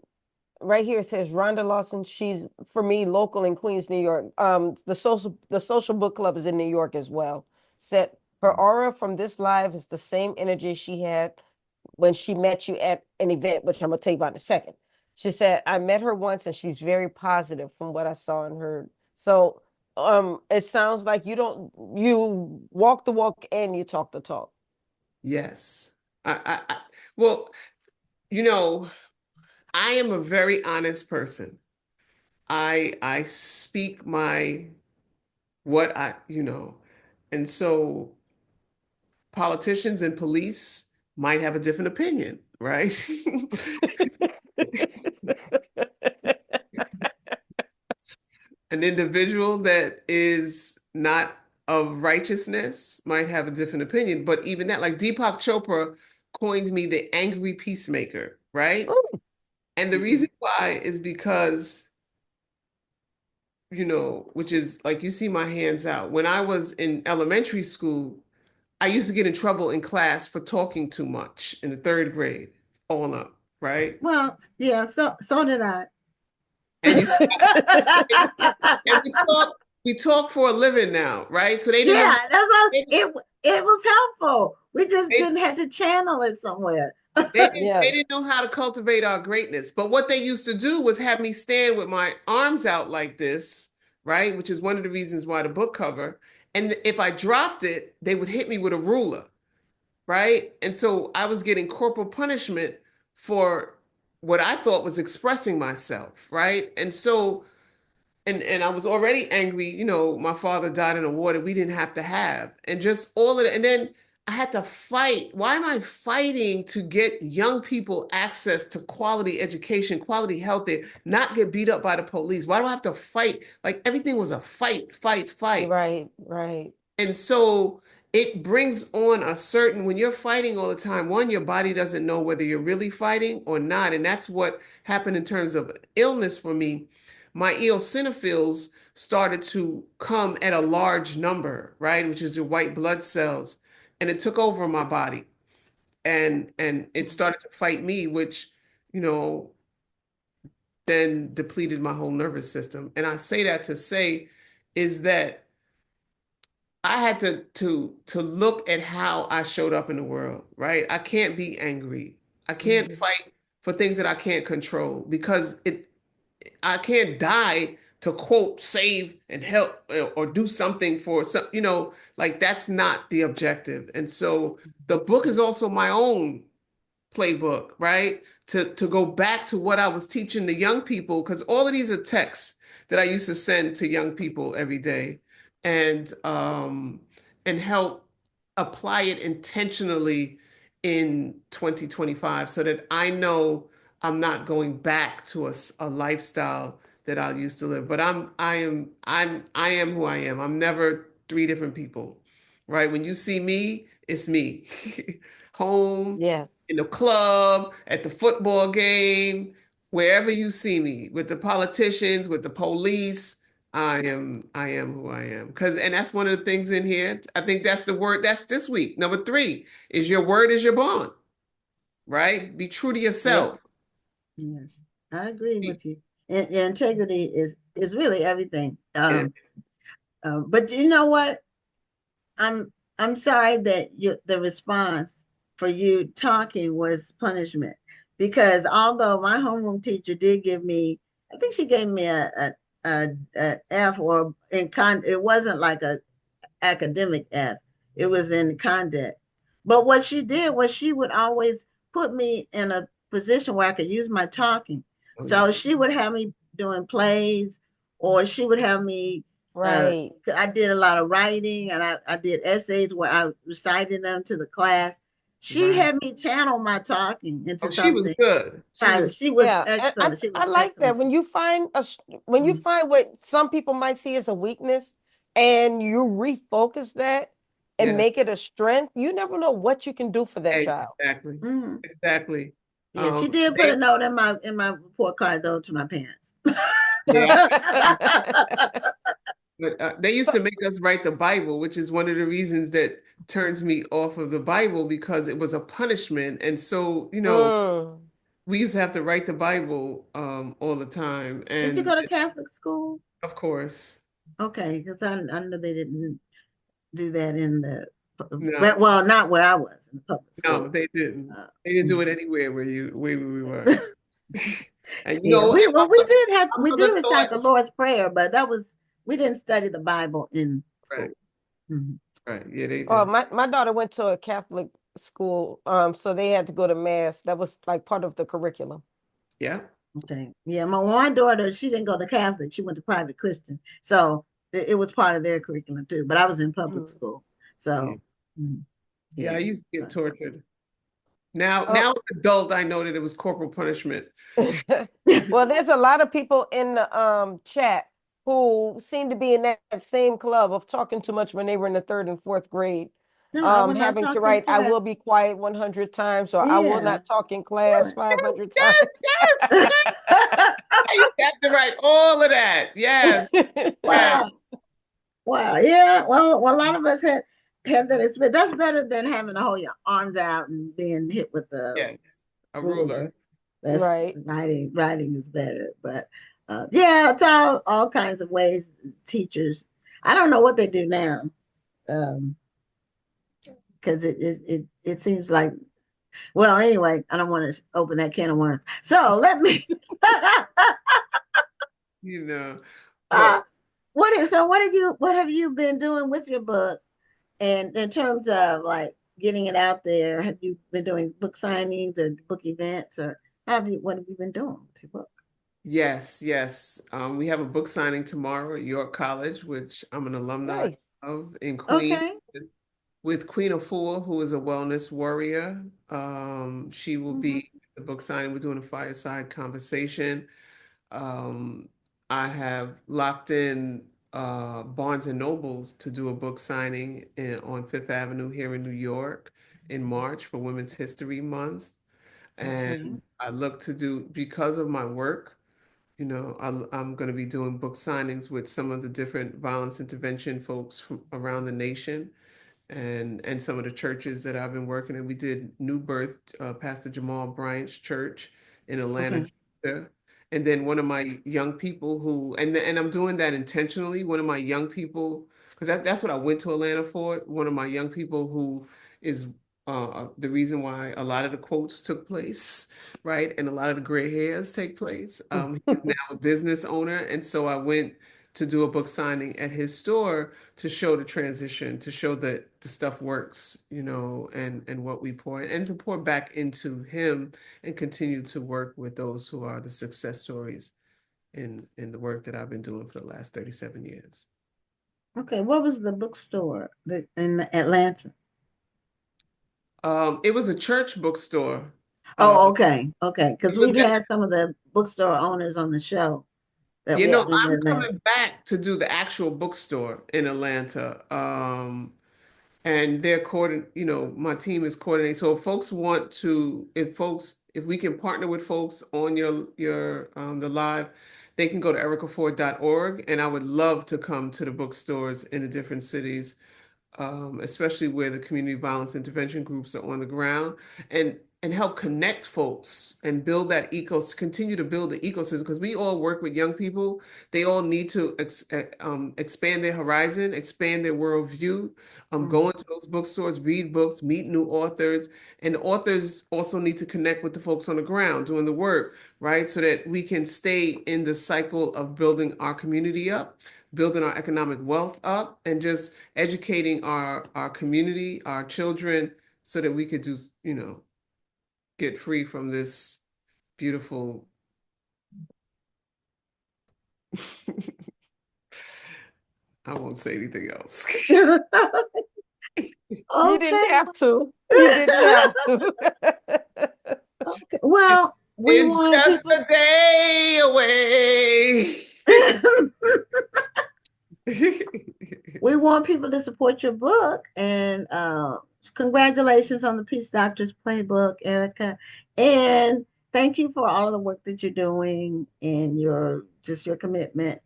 C: right here it says Rhonda Lawson, she's for me local in Queens, New York. The social book club is in New York as well. Said her aura from this live is the same energy she had when she met you at an event, which I'm gonna tell you about in a second. She said, I met her once and she's very positive from what I saw and heard. So it sounds like you walk the walk and you talk the talk.
E: Yes. Well, you know, I am a very honest person. I speak my what and so politicians and police might have a different opinion, right? an individual that is not of righteousness might have a different opinion. But even that, like Deepak Chopra coins me the angry peacemaker, right?
C: Ooh.
E: And the reason why is because, which is like you see my hands out. When I was in elementary school, I used to get in trouble in class for talking too much in the third grade, all up, right?
B: Well, yeah, so did I.
E: And you and we talk for a living now, right? So they didn't know
B: Yeah, that's what
E: they,
B: it was helpful. We just
E: they,
B: didn't have to channel it somewhere.
E: they
C: Yes.
E: didn't know how to cultivate our greatness. But what they used to do was have me stand with my arms out like this, right? Which is one of the reasons why the book cover. And if I dropped it, they would hit me with a ruler, right? And so I was getting corporal punishment for what I thought was expressing myself, right? And so and I was already angry, my father died in a war that we didn't have to have. And just all of it. And then I had to fight. Why am I fighting to get young people access to quality education, quality health, not get beat up by the police? Why do I have to fight? Like everything was a fight, fight, fight.
C: Right, right.
E: And so it brings on a certain, when you're fighting all the time, one, your body doesn't know whether you're really fighting or not. And that's what happened in terms of illness for me. My eosinophils started to come at a large number, right? Which is your white blood cells. And it took over my body. And it started to fight me, which, you know, then depleted my whole nervous system. And I say that to say is that I had to look at how I showed up in the world, right? I can't be angry. I can't fight for things that I can't control because I can't die to quote save and help or do something for some, like that's not the objective. And so the book is also my own playbook, right? To go back to what I was teaching the young people, because all of these are texts that I used to send to young people every day and help apply it intentionally in 2025 so that I know I'm not going back to a lifestyle that I used to live. But I am who I am. I'm never three different people, right? When you see me, it's me. Home,
C: Yes.
E: in the club, at the football game, wherever you see me, with the politicians, with the police, I am who I am. And that's one of the things in here. I think that's the word that's this week. Number 3 is your word is your bond, right? Be true to yourself.
B: Yes, I agree with you. And integrity is really everything. But you know what? I'm sorry that the response for you talking was punishment, because although my homeroom teacher did give me, I think she gave me a F, or it wasn't like a academic F. It was in conduct. But what she did was she would always put me in a position where I could use my talking. So she would have me doing plays, or she would have me.
C: Right.
B: I did a lot of writing, and I did essays where I recited them to the class. She had me channel my talking into
E: She was
B: something.
E: good.
B: She was
C: Yeah, and
B: excellent. She was
C: I like that
B: excellent.
C: when you find when you find what some people might see as a weakness and you refocus that and
E: Yeah,
C: make it a strength, you never know what you can do for that child.
E: exactly.
B: Mhm.
E: Exactly.
B: Yeah, she did put a note in my report card though to my parents.
E: Yeah. But they used to make us write the Bible, which is one of the reasons that turns me off of the Bible, because it was a punishment. And so,
C: Mm.
E: we used to have to write the Bible all the time.
B: Did you
E: And
B: go to Catholic school?
E: of course,
B: Okay, because I know they didn't do that in the
E: no,
B: well, not where I was in the public
E: no,
B: school.
E: they didn't.
B: Uh,
E: They didn't do it anywhere where we were. And
B: yeah, we
E: mother
B: did recite
E: taught,
B: the Lord's Prayer, but we didn't study the Bible in school.
E: right,
B: Mhm.
E: right. Yeah, they
C: Oh,
E: did.
C: my daughter went to a Catholic school, so they had to go to mass. That was like part of the curriculum.
E: Yeah.
B: Okay. Yeah, my daughter, she didn't go to Catholic. She went to private Christian. So it was part of their curriculum too. But I was in public school. So
E: Yeah, I
B: yeah.
E: used to get tortured. Now,
C: Oh,
E: as an adult, I know that it was corporal punishment.
C: well, there's a lot of people in the chat who seem to be in that same club of talking too much when they were in the 3rd and 4th grade.
B: No, I will not
C: Having to
B: talk in
C: write, I
B: class.
C: will be quiet 100 times, or I will
B: Yeah.
C: not talk in class 500 times.
E: Yes, yes, yes. You have to write all of that. Yes, yes.
B: Wow. Wow. Yeah. Well, a lot of us have that experience. That's better than having to hold your arms out and being hit with the
E: Yes. A ruler.
B: ruler. That's
C: Right.
B: writing is better. But yeah, it's all kinds of ways. Teachers, I don't know what they do now. Because it seems like, well, anyway, I don't want to open that can of worms. So let me
E: You know,
B: uh,
E: but
B: what have you been doing with your book? And in terms of like getting it out there, have you been doing book signings or book events, or what have you been doing with your book?
E: yes, yes. We have a book signing tomorrow at York College, which I'm an alumni
C: Nice.
E: of in Queens,
B: Okay.
E: with Queen Afua, who is a wellness warrior. She will
B: Mm-hmm.
E: be at the book signing. We're doing a fireside conversation. Um, I have locked in Barnes and Nobles to do a book signing on Fifth Avenue here in New York in March for Women's History Month.
B: Okay.
E: And I look to do, because of my work, I'm going to be doing book signings with some of the different violence intervention folks from around the nation and some of the churches that I've been working in. We did New Birth, Pastor Jamal Bryant's church in Atlanta,
B: Okay.
E: Georgia. And then one of my young people and I'm doing that intentionally. One of my young people, because that's what I went to Atlanta for. One of my young people who is the reason why a lot of the quotes took place, right? And a lot of the gray hairs take place. He's now a business owner. And so I went to do a book signing at his store to show the transition, to show that the stuff works, and what we pour in, and to pour back into him and continue to work with those who are the success stories in the work that I've been doing for the last 37 years.
B: Okay. What was the bookstore in Atlanta?
E: It was a church bookstore.
B: Oh, okay. Okay.
E: It
B: Because
E: was
B: we've
E: that,
B: had some of the bookstore owners on the show that
E: you
B: we
E: know,
B: in
E: I'm
B: Atlanta.
E: coming back to do the actual bookstore in Atlanta. And they're my team is coordinating. So if we can partner with folks on your the live, they can go to ericaford.org, and I would love to come to the bookstores in the different cities, especially where the community violence intervention groups are on the ground, and help connect folks and build that continue to build the ecosystem, because we all work with young people. They all need to expand their horizon, expand their worldview, go into those bookstores, read books, meet new authors, and authors also need to connect with the folks on the ground doing the work, right? So that we can stay in the cycle of building our community up, building our economic wealth up, and just educating our community, our children, so that we could get free from this beautiful I won't say anything else.
C: You didn't
B: Okay.
C: have to. You didn't have to.
B: Okay. Well, we
E: It's
B: want
E: just
B: people.
E: a day away.
B: We want people to support your book, and congratulations on the Peace Doctors Playbook, Erica. And thank you for all of the work that you're doing and your commitment,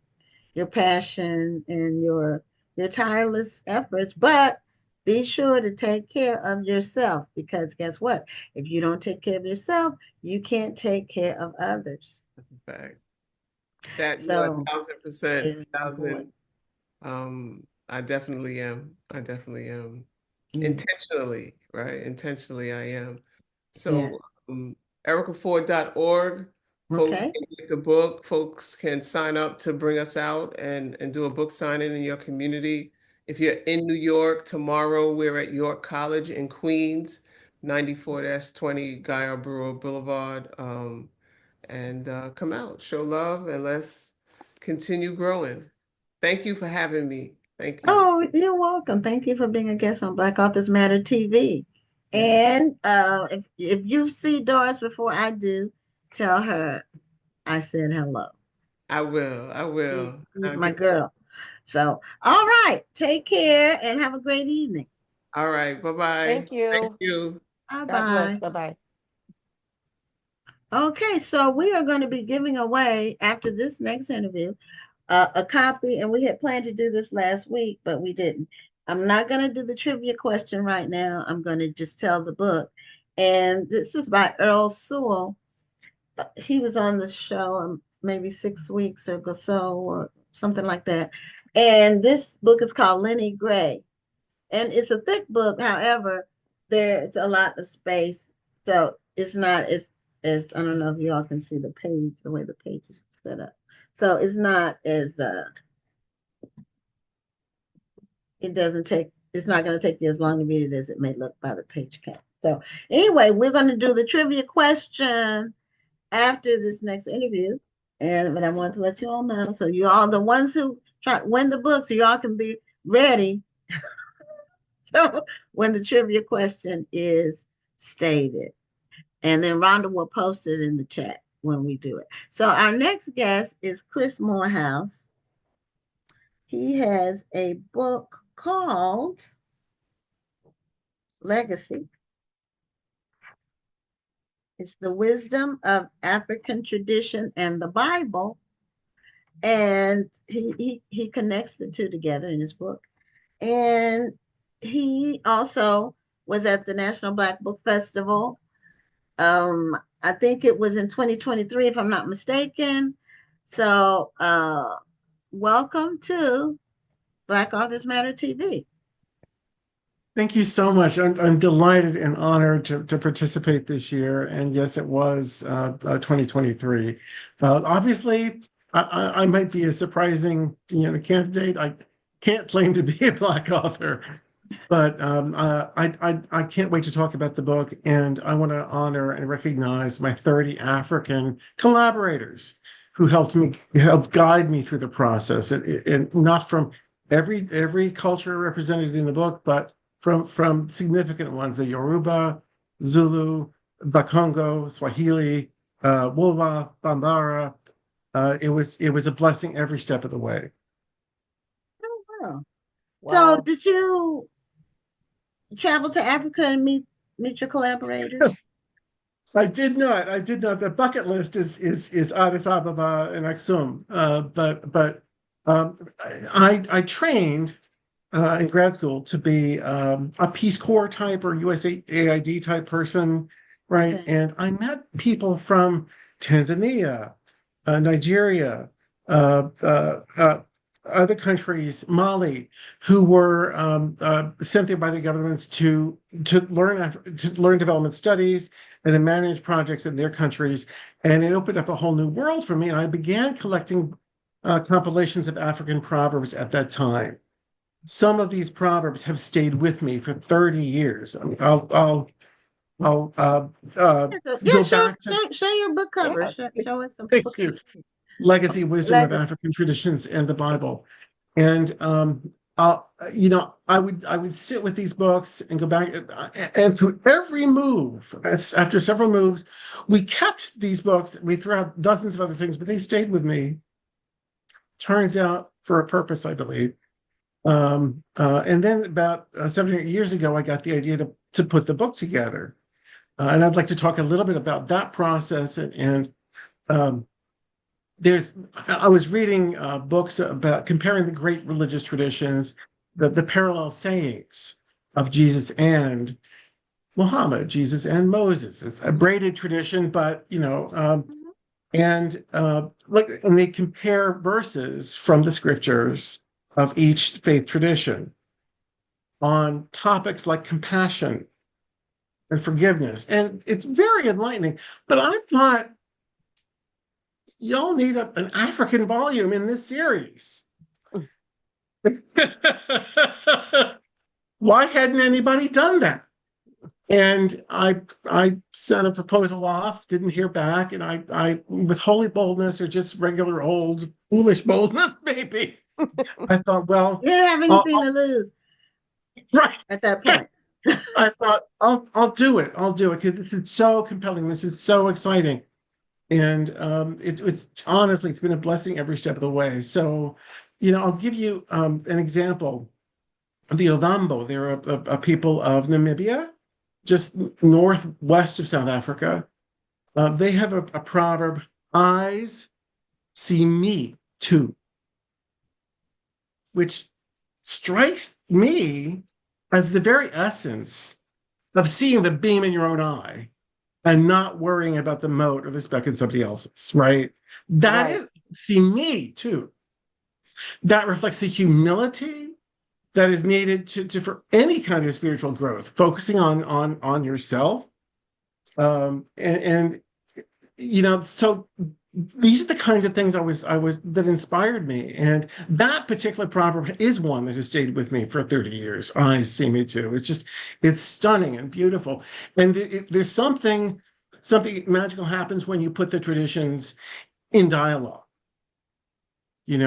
B: your passion, and your tireless efforts. But be sure to take care of yourself, because guess what? If you don't take care of yourself, you can't take care of others.
E: Fact. That you're
B: So
E: 1,000%,
B: very
E: thousand.
B: important.
E: I definitely am. I definitely am.
B: Yeah.
E: Intentionally, right? Intentionally, I am.
B: Yeah.
E: So, ericaford.org, folks
B: Okay.
E: can get the book, folks can sign up to bring us out and do a book signing in your community. If you're in New York tomorrow, we're at York College in Queens, 94-20 Guy Arburo Boulevard. And come out, show love, and let's continue growing. Thank you for having me. Thank you.
B: Oh, you're welcome. Thank you for being a guest on Black Authors Matter TV.
E: Yes.
B: And if you see Doris before I do, tell her I said hello.
E: I will. I will.
B: She's my girl. So, all right. Take care and have a great evening.
E: All right. Bye-bye.
C: Thank you.
E: Thank you.
C: God bless.
B: Bye-bye.
C: Bye-bye.
B: Okay, so we are going to be giving away after this next interview a copy, and we had planned to do this last week, but we didn't. I'm not going to do the trivia question right now. I'm going to just tell the book. And this is by Earl Sewell. He was on the show maybe 6 weeks or so or something like that. And this book is called Lenny Gray. And it's a thick book. However, there's a lot of space. So it's not as I don't know if you all can see the page, the way the page is set up. So it's not as it's not going to take you as long to read it as it may look by the page count. So anyway, we're going to do the trivia question after this next interview. But I wanted to let you all know. So you all the ones who try to win the book, so you all can be ready. So when the trivia question is stated. And then Rhonda will post it in the chat when we do it. So our next guest is Chris Morehouse. He has a book called Legacy. It's the wisdom of African tradition and the Bible. And he connects the two together in his book. And he also was at the National Black Book Festival. I think it was in 2023, if I'm not mistaken. So welcome to Black Authors Matter TV.
F: Thank you so much. I'm delighted and honored to participate this year. And yes, it was 2023. Obviously, I might be a surprising candidate. I can't claim to be a Black author, but I can't wait to talk about the book. And I want to honor and recognize my 30 African collaborators who helped guide me through the process. And not from every culture represented in the book, but from significant ones: the Yoruba, Zulu, Bakongo, Swahili, Wolof, Bambara. It was a blessing every step of the way.
B: Oh, wow.
C: Wow.
B: So did you travel to Africa and meet your collaborators?
F: I did not. The bucket list is Addis Ababa and Aksum. But I trained in grad school to be a Peace Corps type or USAID type person, right?
B: Okay.
F: And I met people from Tanzania, Nigeria, other countries, Mali, who were sent there by the governments to learn development studies and to manage projects in their countries. And it opened up a whole new world for me. And I began collecting compilations of African proverbs at that time. Some of these proverbs have stayed with me for 30 years. I mean, I'll go back to
B: show your book cover.
C: Yeah.
B: Show us some
F: Thank
B: book
F: you.
B: covers.
F: Legacy, Wisdom of
B: Legacy.
F: African Traditions and the Bible. And I would sit with these books and go back and through every move, after several moves, we kept these books. We threw out dozens of other things, but they stayed with me. Turns out for a purpose, I believe. And then about 7 or 8 years ago, I got the idea to put the book together. And I'd like to talk a little bit about that process. And I was reading books about comparing the great religious traditions, the parallel sayings of Jesus and Muhammad, Jesus and Moses. It's a braided tradition, but and they compare verses from the scriptures of each faith tradition on topics like compassion and forgiveness. And it's very enlightening. But I thought, y'all need an African volume in this series. Why hadn't anybody done that? And I sent a proposal off, didn't hear back, and I with holy boldness or just regular old foolish boldness, maybe, I thought, well,
B: You didn't have anything to lose
F: right
B: at that point.
F: I thought I'll do it because this is so compelling. This is so exciting. And it was honestly, it's been a blessing every step of the way. So, I'll give you an example. The Ovambo, they're a people of Namibia, just northwest of South Africa. They have a proverb, eyes see me too, which strikes me as the very essence of seeing the beam in your own eye and not worrying about the mote or the speck in somebody else's, right? That
C: Right.
F: is, see me too. That reflects the humility that is needed to for any kind of spiritual growth, focusing on yourself. And so these are the kinds of things that inspired me. And that particular proverb is one that has stayed with me for 30 years. Eyes see me too. It's stunning and beautiful. And there's something magical happens when you put the traditions in dialogue. I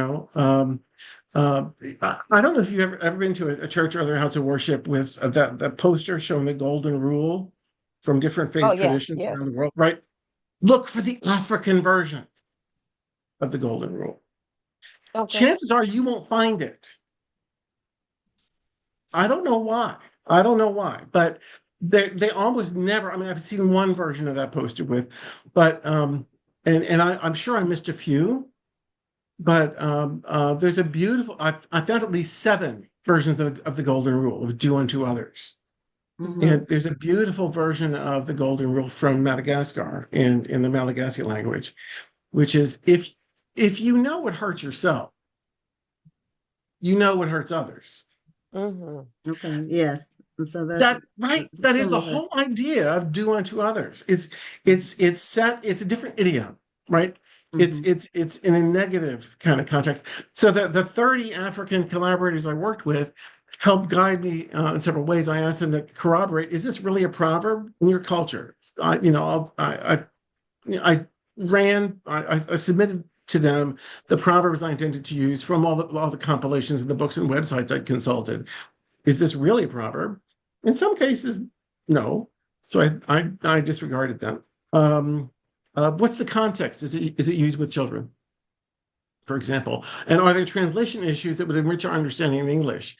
F: don't know if you've ever been to a church or other house of worship with that poster showing the golden rule from different
C: Oh,
F: faith
C: yes,
F: traditions around
C: yes.
F: the world, right? Look for the African version of the golden rule.
C: Okay.
F: Chances are you won't find it. I don't know why. But they almost never. I mean, I've seen one version of that poster but I'm sure I missed a few. But there's a beautiful. I found at least 7 versions of the golden rule of do unto others. And there's a beautiful version of the golden rule from Madagascar in the Malagasy language, which is if you know what hurts yourself, you know what hurts others.
B: Okay, yes. And so
F: That is the
B: similar.
F: whole idea of do unto others. It's a different idiom, right? It's in a negative kind of context. So the 30 African collaborators I worked with helped guide me in several ways. I asked them to corroborate, is this really a proverb in your culture? I submitted to them the proverbs I intended to use from all the compilations of the books and websites I consulted. Is this really a proverb? In some cases, no. So I disregarded them. What's the context? Is it used with children, for example? And are there translation issues that would enrich our understanding of English?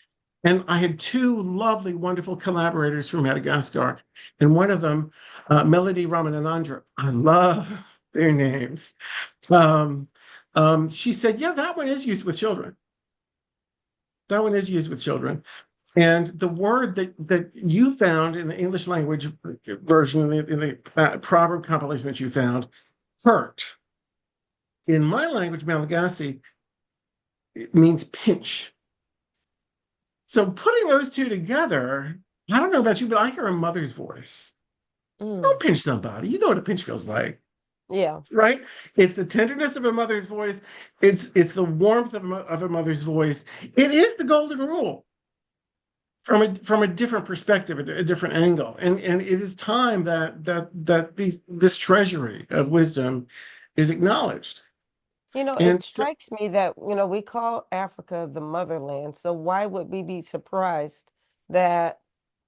F: And I had 2 lovely, wonderful collaborators from Madagascar. And one of them, Melody Ramanandra, I love their names. She said, yeah, that one is used with children. And the word that you found in the English language version, in the proverb compilation that you found, hurt. In my language, Malagasy, it means pinch. So putting those 2 together, I don't know about you, but I hear a mother's voice. Don't pinch somebody. You know what a pinch feels like.
C: Yeah.
F: Right? It's the tenderness of a mother's voice. It's the warmth of a mother's voice. It is the golden rule from a different perspective, a different angle. And it is time that this treasury of wisdom is acknowledged.
C: It strikes me that, we call Africa the motherland. So why would we be surprised that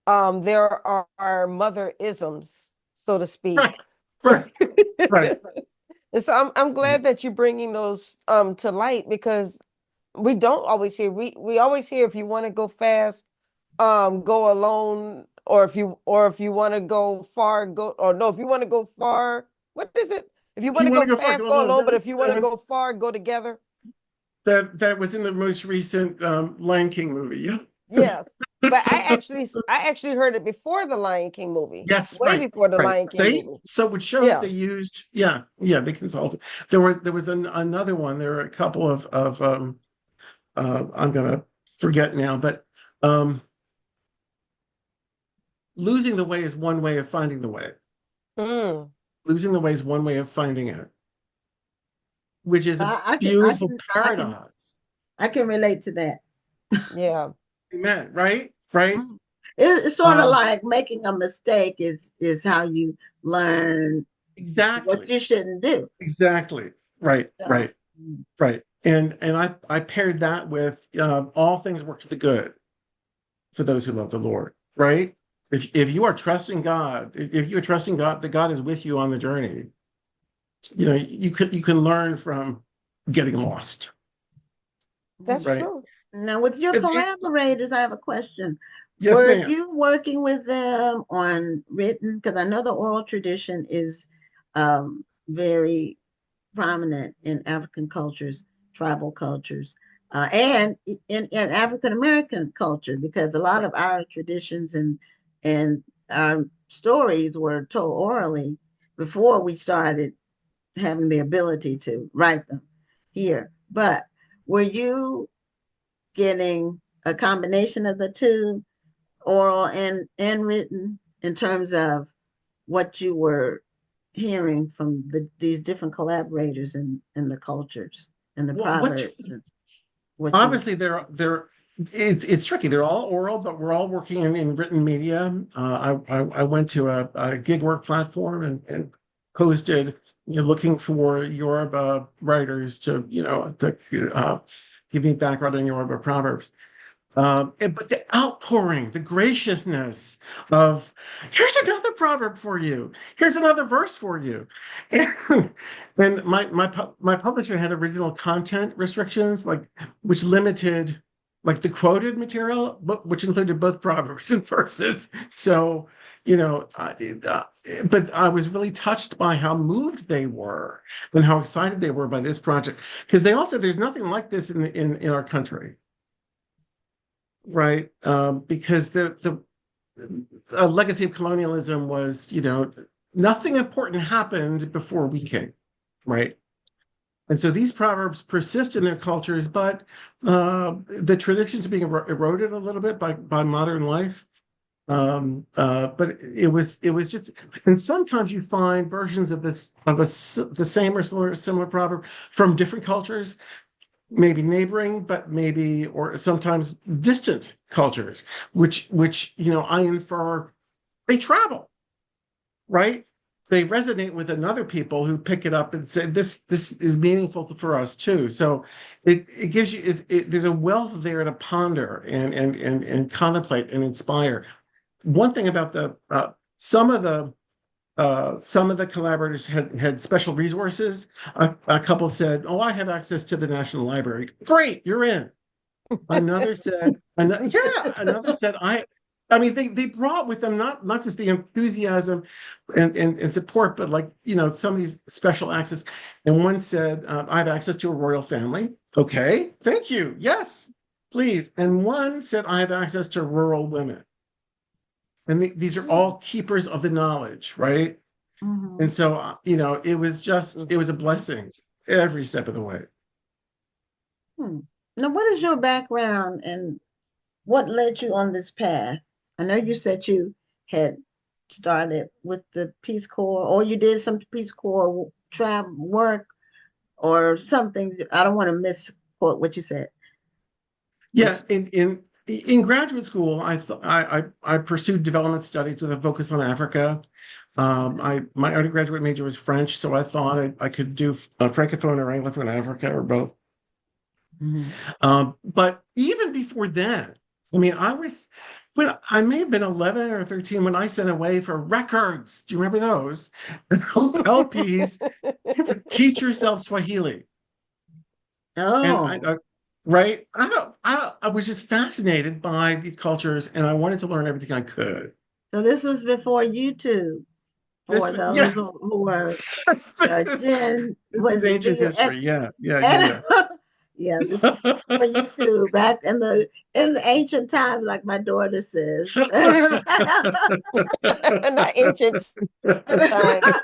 C: there are mother-isms, so to speak?
F: Right.
C: And so I'm glad that you're bringing those to light, because we don't always hear. We always hear, if you want to go fast, go alone, or if you want to go far, if you want to go far, what is it? If you want to go fast, go alone, but if you want to go far, go together.
F: That was in the most recent Lion King movie.
C: Yes. But I actually heard it before the Lion King movie.
F: Yes,
C: way before the Lion King movie.
F: So it shows they used, they consulted. There was another one. There were a couple of I'm gonna forget now, but losing the way is one way of finding the way. Losing the way is one way of finding it, which is a beautiful paradox.
B: I can relate to that.
C: Yeah.
F: Amen. Right?
B: It's sort of like making a mistake is how you learn
F: exactly
B: what you shouldn't do.
F: Exactly. Right. And I paired that with all things work to the good for those who love the Lord. Right? If you are trusting God, if you're trusting God, that God is with you on the journey, you can learn from getting lost,
C: That's
F: right?
C: true.
B: Now, with your collaborators, I have a question.
F: Yes,
B: Were
F: ma'am.
B: you working with them on written? Because I know the oral tradition is very prominent in African cultures, tribal cultures, and in African American culture, because a lot of our traditions and our stories were told orally before we started having the ability to write them here. But were you getting a combination of the two, oral and written, in terms of what you were hearing from these different collaborators in the cultures and the
F: What
B: proverbs and what you
F: obviously they're it's tricky. They're all oral, but we're all working in written media. I went to a gig work platform and posted, looking for Yoruba writers to give me background on Yoruba proverbs. But the outpouring, the graciousness of, here's another proverb for you. Here's another verse for you. And my publisher had original content restrictions, which limited the quoted material, but which included both proverbs and verses. So, but I was really touched by how moved they were and how excited they were by this project, because there's nothing like this in our country. Right, because the legacy of colonialism was, nothing important happened before we came, right? And so these proverbs persist in their cultures, but the traditions are being eroded a little bit by modern life. But it was just, and sometimes you find versions of the same or similar proverb from different cultures, maybe neighboring, but maybe, or sometimes distant cultures, which I infer they travel, right? They resonate with another people who pick it up and say, this is meaningful for us too. So it gives you, there's a wealth there to ponder and contemplate and inspire. One thing about some of the collaborators had special resources. A couple said, "Oh, I have access to the National Library." Great, you're in. Another said, Another said, I mean, they brought with them not just the enthusiasm and support, but some of these special access. And one said, "I have access to a royal family." Okay, thank you. Yes, please. And one said, "I have access to rural women." And these are all keepers of the knowledge, right?
B: Mhm.
F: And so, it was a blessing every step of the way.
B: Now, what is your background and what led you on this path? I know you said you had started with the Peace Corps, or you did some Peace Corps travel work or something. I don't want to misquote what you said.
F: Yeah, in graduate school, I pursued development studies with a focus on Africa. My undergraduate major was French, so I thought I could do Francophone or Anglophone in Africa or both. But even before that, I mean, when I may have been 11 or 13 when I sent away for records. Do you remember those? LPs. Teach yourself Swahili. And
B: Oh,
F: right? I was just fascinated by these cultures, and I wanted to learn everything I could.
B: so this was before YouTube for
F: Yeah,
B: those who were
F: this
B: Gen,
F: is
B: was it
F: ancient
B: video?
F: history. Yeah, yeah,
B: And,
F: yeah,
B: yeah, this is
F: yeah.
B: for YouTube back in the ancient times, like my daughter says.
C: Not ancient times.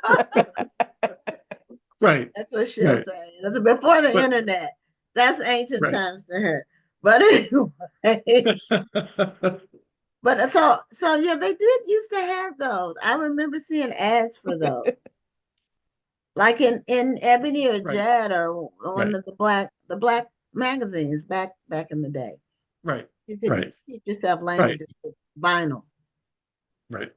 F: Right,
B: That's what she'll
F: right,
B: say. That's before the
F: but
B: internet. That's ancient
F: right.
B: times to her. But anyway, but so yeah, they did used to have those. I remember seeing ads for those, like in Ebony or
F: Right,
B: Jet or one
F: right,
B: of the black magazines back in the day.
F: right,
B: You could
F: right,
B: teach yourself
F: right,
B: languages with vinyl.
F: right,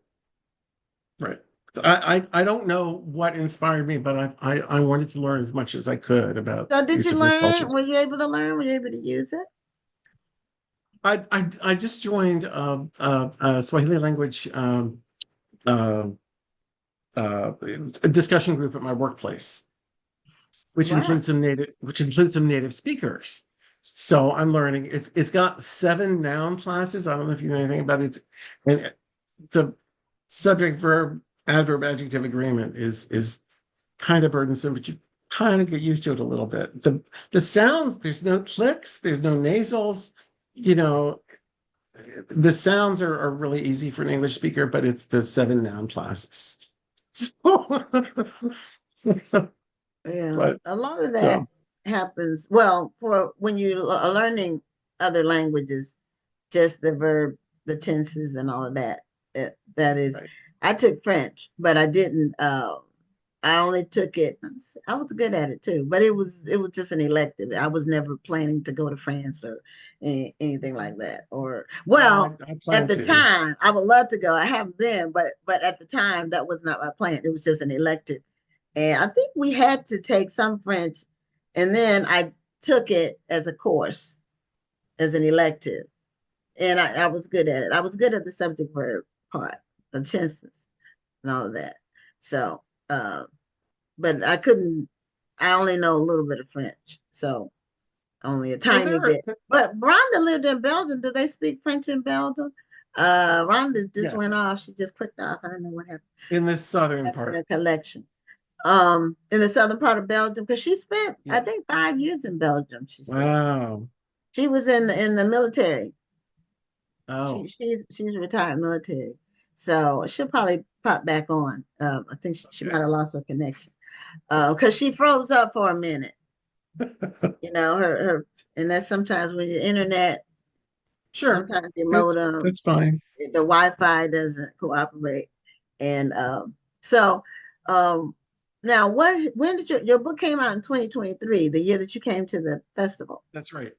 F: right. So I don't know what inspired me, but I wanted to learn as much as I could about
B: So did
F: these
B: you
F: different
B: learn? Were
F: cultures.
B: you able to learn? Were you able to use it?
F: I just joined a Swahili language uh, a discussion group at my workplace. which
B: Wow.
F: includes some native speakers. So I'm learning. It's got 7 noun classes. I don't know if you know anything about it. And the subject, verb, adverb, adjective agreement is kind of burdensome, but you kind of get used to it a little bit. The sounds, there's no clicks, there's no nasals, you know, the sounds are really easy for an English speaker, but it's the 7 noun classes. So,
B: Yeah,
F: but
B: a lot of that
F: so
B: happens. Well, for when you are learning other languages, just the verb, the tenses, and all of that. That is,
F: right.
B: I took French, but I didn't. I only took it. I was good at it too, but it was just an elective. I was never planning to go to France or anything like that. Or well,
F: I
B: at
F: plan
B: the
F: to.
B: time, I would love to go. I haven't been, but at the time, that was not my plan. It was just an elective, and I think we had to take some French, and then I took it as a course, as an elective, and I was good at it. I was good at the subject verb part, the tenses, and all of that. So, but I couldn't. I only know a little bit of French, so only a
F: Well,
B: tiny bit. But Rhonda lived in Belgium. Do they speak French in Belgium? Rhonda just went
F: yes,
B: off. She just clicked off. I don't know what happened.
F: in the southern
B: Happened in
F: part.
B: her collection. In the southern part of Belgium, because she spent, I
F: Yes.
B: think, 5 years in Belgium. She said
F: Wow.
B: she was in the military.
F: Oh,
B: She's retired military, so she'll probably pop back on. I think she might
F: okay.
B: have lost her connection because she froze up for a minute. You know her, and that's sometimes when your internet,
F: Sure.
B: sometimes your
F: That's
B: modem,
F: that's fine.
B: the Wi-Fi doesn't cooperate, and so um, now when did your book came out in 2023, the year that you came to the festival,
F: That's right.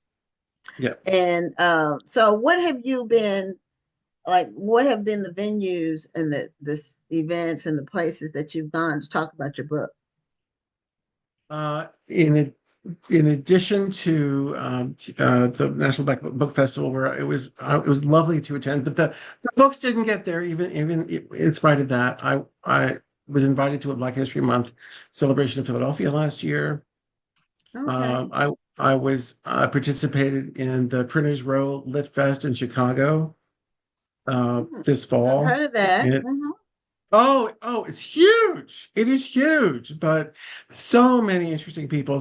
F: Yeah.
B: and so what have you been like what have been the venues and the events and the places that you've gone to talk about your book?
F: Uh, in it, in addition to the National Black Book Festival, where it was lovely to attend, but the books didn't get there. Even in spite of that, I was invited to a Black History Month celebration in Philadelphia last year.
B: Okay.
F: I participated in the Printers Row Lit Fest in Chicago this
B: I've
F: fall.
B: heard of that.
F: It, oh, it's huge. It is huge, but so many interesting people,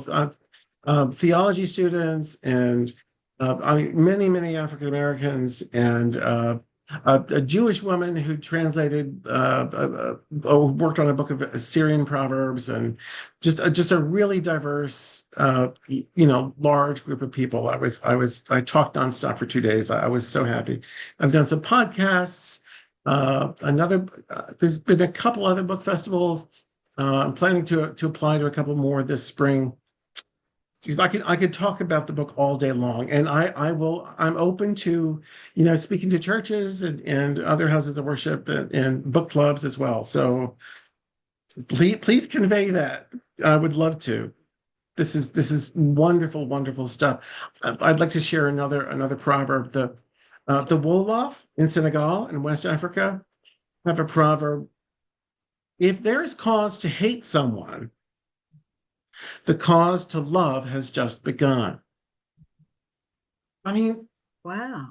F: theology students, and I mean, many African Americans, and a Jewish woman who translated, worked on a book of Assyrian proverbs, and just a really diverse, large group of people. I talked nonstop for 2 days. I was so happy. I've done some podcasts. There's been a couple other book festivals. I'm planning to apply to a couple more this spring. Because I could talk about the book all day long, and I'm open to, speaking to churches and other houses of worship and book clubs as well. So please convey that. I would love to. This is wonderful, wonderful stuff. I'd like to share another proverb. The Wolof in Senegal in West Africa have a proverb: if there is cause to hate someone, the cause to love has just begun. I mean,
B: Wow.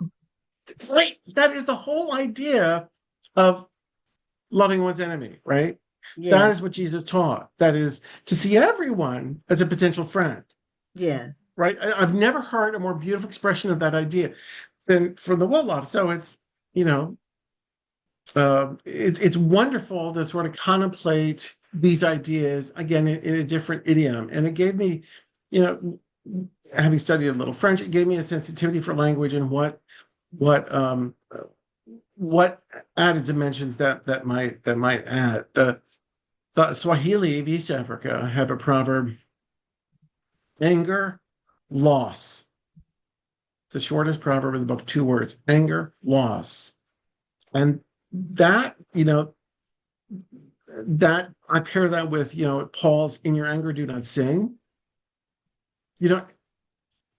F: right? That is the whole idea of loving one's enemy, right?
B: Yeah.
F: That is what Jesus taught. That is to see everyone as a potential friend,
B: Yes.
F: right? I've never heard a more beautiful expression of that idea than from the Wolof. So it's wonderful to sort of contemplate these ideas again in a different idiom, and it gave me, having studied a little French, it gave me a sensitivity for language and what added dimensions that might add. The Swahili of East Africa have a proverb: anger, loss. The shortest proverb in the book, 2 words: anger, loss. And that, that I pair that with, Paul's "in your anger, do not sin."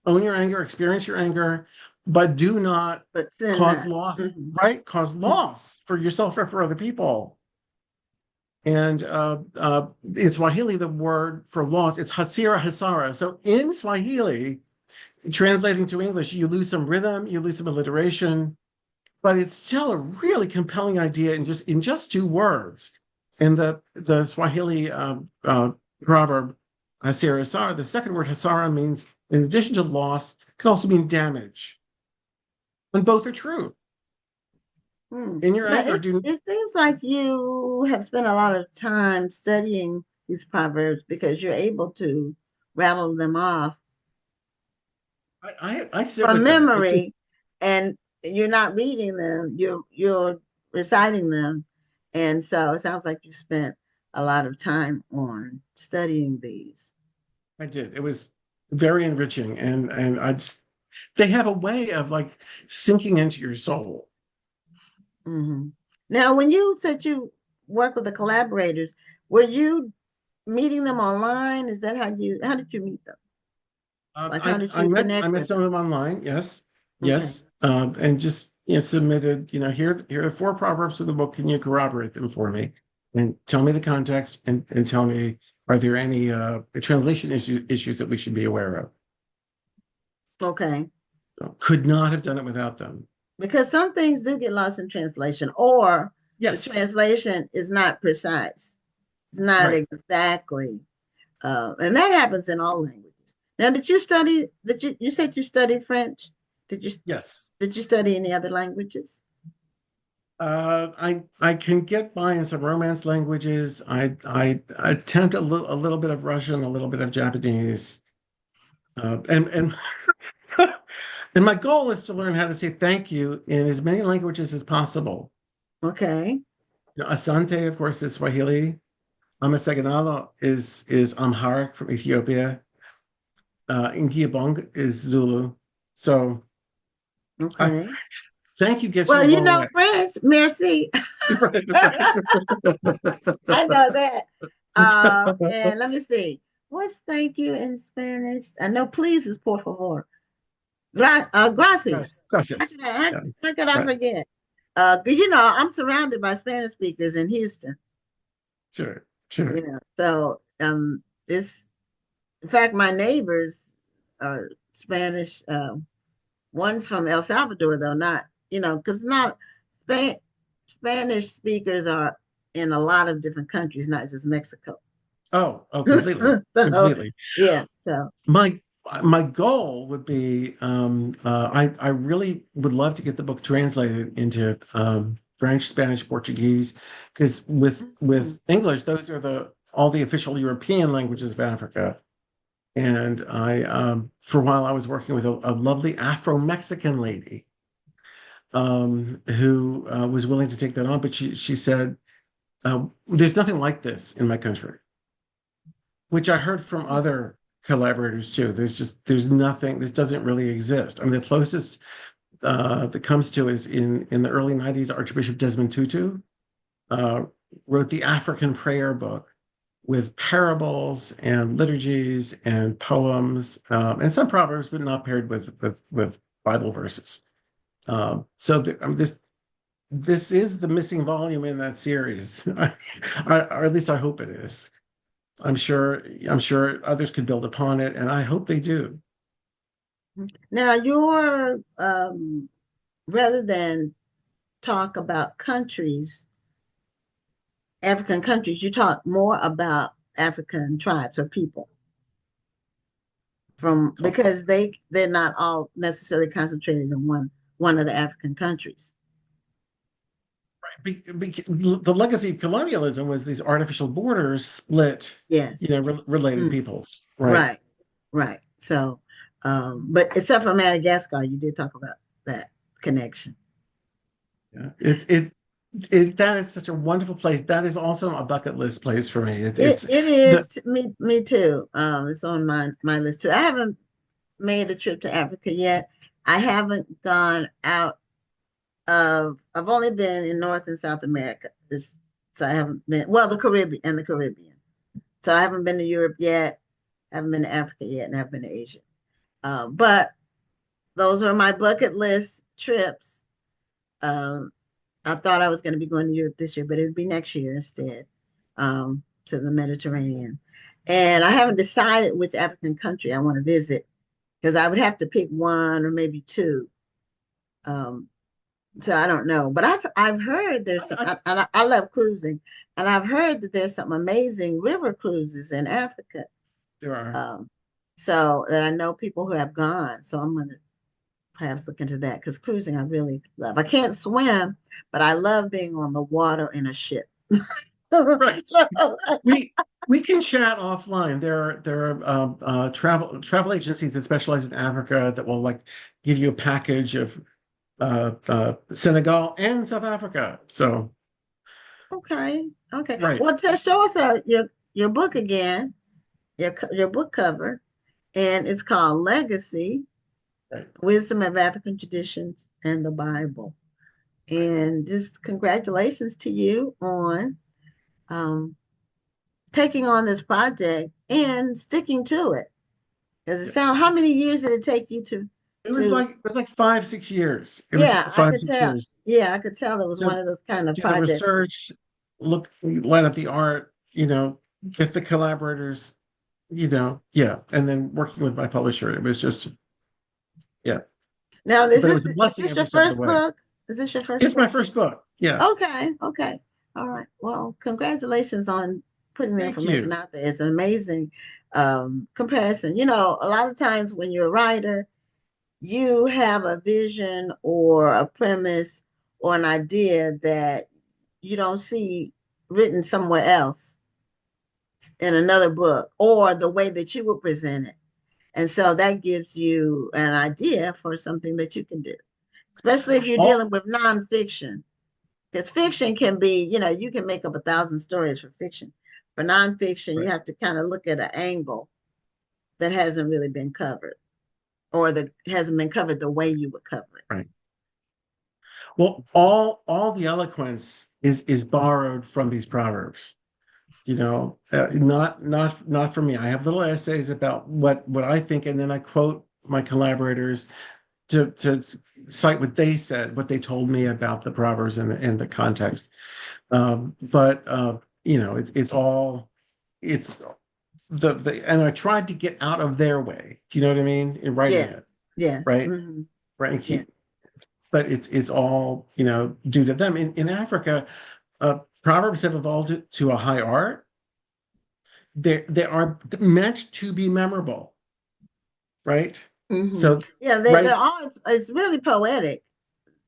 F: Own your anger, experience your anger, but do not
B: But sin
F: cause
B: not.
F: loss,
B: Mhm.
F: right? Cause loss for yourself or for other people. And in Swahili, the word for loss, it's hasira hasara. So in Swahili, translating to English, you lose some rhythm, you lose some alliteration, but it's still a really compelling idea in just two words. And the Swahili proverb hasira hasara, the second word hasara means, in addition to loss, can also mean damage. And both are true. In your
B: But
F: anger,
B: it seems like you have spent a lot of time studying these proverbs because you're able to rattle them off
F: I sit
B: from
F: with them.
B: memory, and you're not reading them, you're reciting them. And so it sounds like you spent a lot of time on studying these.
F: I did. It was very enriching, and they have a way of like sinking into your soul.
B: Mhm. Now, when you said you work with the collaborators, were you meeting them online? Is that how did you meet them? Like, how did you connect
F: I met
B: with
F: some
B: them?
F: of them online. Yes,
B: Okay.
F: yes, and just submitted. Here are 4 proverbs from the book. Can you corroborate them for me? And tell me the context, and tell me, are there any translation issues that we should be aware of?
B: Okay.
F: So, could not have done it without them.
B: Because some things do get lost in translation, or the
F: Yes,
B: translation is not precise. It's not
F: right.
B: exactly, and that happens in all languages. Now, did you study? You said you studied French? Did you
F: Yes.
B: did you study any other languages?
F: I can get by in some Romance languages. I attempt a little bit of Russian, a little bit of Japanese, and and my goal is to learn how to say thank you in as many languages as possible.
B: Okay.
F: Asante, of course, is Swahili. Amaseganalo is Amharic from Ethiopia. Ngiabong is Zulu. So
B: Okay.
F: thank you gets you
B: Well,
F: a
B: you
F: long
B: know
F: way.
B: French, merci. I know that. And let me see. What's thank you in Spanish? I know please is por favor. Gracias.
F: Gracias. Yeah,
B: How could I
F: right.
B: forget? 'Cause, I'm surrounded by Spanish speakers in Houston,
F: Sure, sure.
B: So this, in fact, my neighbors are Spanish. One's from El Salvador, though, not, because not Spanish speakers are in a lot of different countries, not just Mexico.
F: Oh, completely,
B: So,
F: completely.
B: yeah, so,
F: My goal would be I really would love to get the book translated into French, Spanish, Portuguese, because with English, those are all the official European languages of Africa. And for a while, I was working with a lovely Afro-Mexican lady who was willing to take that on, but she said, "There's nothing like this in my country," which I heard from other collaborators too. There's nothing. This doesn't really exist. I mean, the closest that comes to is in the early '90s, Archbishop Desmond Tutu wrote the African Prayer Book with parables and liturgies and poems and some proverbs, but not paired with Bible verses. So this is the missing volume in that series, or at least I hope it is. I'm sure others could build upon it, and I hope they do.
B: now you're, rather than talk about countries, African countries, you talk more about African tribes or people because they're not all necessarily concentrated in one of the African countries.
F: The legacy of colonialism was these artificial borders split,
B: Yes.
F: related peoples,
B: right. So, but except for Madagascar, you did talk about that connection.
F: Yeah, that is such a wonderful place. That is also a bucket list place for me.
B: It is me too. It's on my list too. I haven't made a trip to Africa yet. I haven't gone out I've only been in North and South America. So I haven't been, well, the Caribbean. So I haven't been to Europe yet. I haven't been to Africa yet, and I haven't been to Asia. But those are my bucket list trips. I thought I was going to be going to Europe this year, but it would be next year instead. to the Mediterranean. And I haven't decided which African country I want to visit because I would have to pick one or maybe two. Um, so I don't know, but I've heard there's some, and I love cruising, and I've heard that there's some amazing river cruises in Africa.
F: There are.
B: So that I know people who have gone. So I'm gonna perhaps look into that because cruising I really love. I can't swim, but I love being on the water in a ship.
F: Right. We can chat offline. There are travel agencies that specialize in Africa that will like give you a package of Senegal and South Africa. So
B: Okay.
F: right.
B: Well, show us your book again, your book cover, and it's called Legacy:
F: Right.
B: Wisdom of African Traditions and the Bible. And just congratulations to you on taking on this project and sticking to it. Because it sounds, how many years did it take you to?
F: It was like 5-6 years. It
B: Yeah,
F: was
B: I
F: 5,
B: could
F: 6
B: tell.
F: years.
B: Yeah, I could tell it was
F: So
B: one of those kind of
F: do the
B: projects.
F: research, line up the art, get the collaborators, yeah. And then working with my publisher, it was just, yeah.
B: Now,
F: But it was a blessing
B: is this
F: every
B: your
F: step of the
B: first
F: way.
B: book? Is this your first
F: It's
B: book?
F: my first book. Yes.
B: Okay. All right. Well, congratulations on putting the
F: Thank
B: information
F: you.
B: out there. It's an amazing comparison. A lot of times when you're a writer, you have a vision or a premise or an idea that you don't see written somewhere else in another book or the way that you would present it. And so that gives you an idea for something that you can do, especially if you're dealing with nonfiction. Because fiction can be, you can make up 1,000 stories for fiction. For nonfiction, you have to kind of look at an angle that hasn't really been covered or that hasn't been covered the way you would cover it.
F: Right. Well, all the eloquence is borrowed from these proverbs. Not for me. I have little essays about what I think, and then I quote my collaborators to cite what they said, what they told me about the proverbs and the context. But it's all it's the and I tried to get out of their way. Do you know what I mean? In writing it,
B: Yes.
F: right,
B: Mm-hmm.
F: right, and keep. But it's all due to them. In Africa, proverbs have evolved to a high art. They are meant to be memorable, right?
B: Mm-hmm.
F: So
B: they're all. It's really poetic.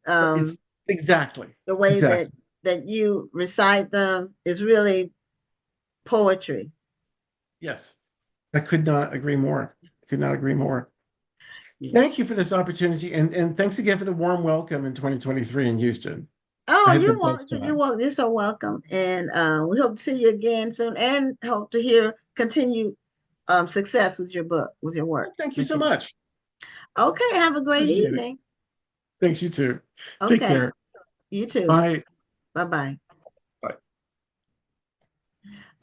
F: It's exactly
B: the way that you recite them is really poetry.
F: Yes, I could not agree more. Thank you for this opportunity, and thanks again for the warm welcome in 2023 in Houston.
B: Oh, you're welcome. You're so welcome, and we hope to see you again soon, and hope to hear continued success with your book, with your work.
F: Well, thank you so much.
B: Okay, have a great evening.
F: Thanks, you too.
B: Okay.
F: Take care.
B: You too.
F: Bye.
B: Bye-bye.
F: Bye.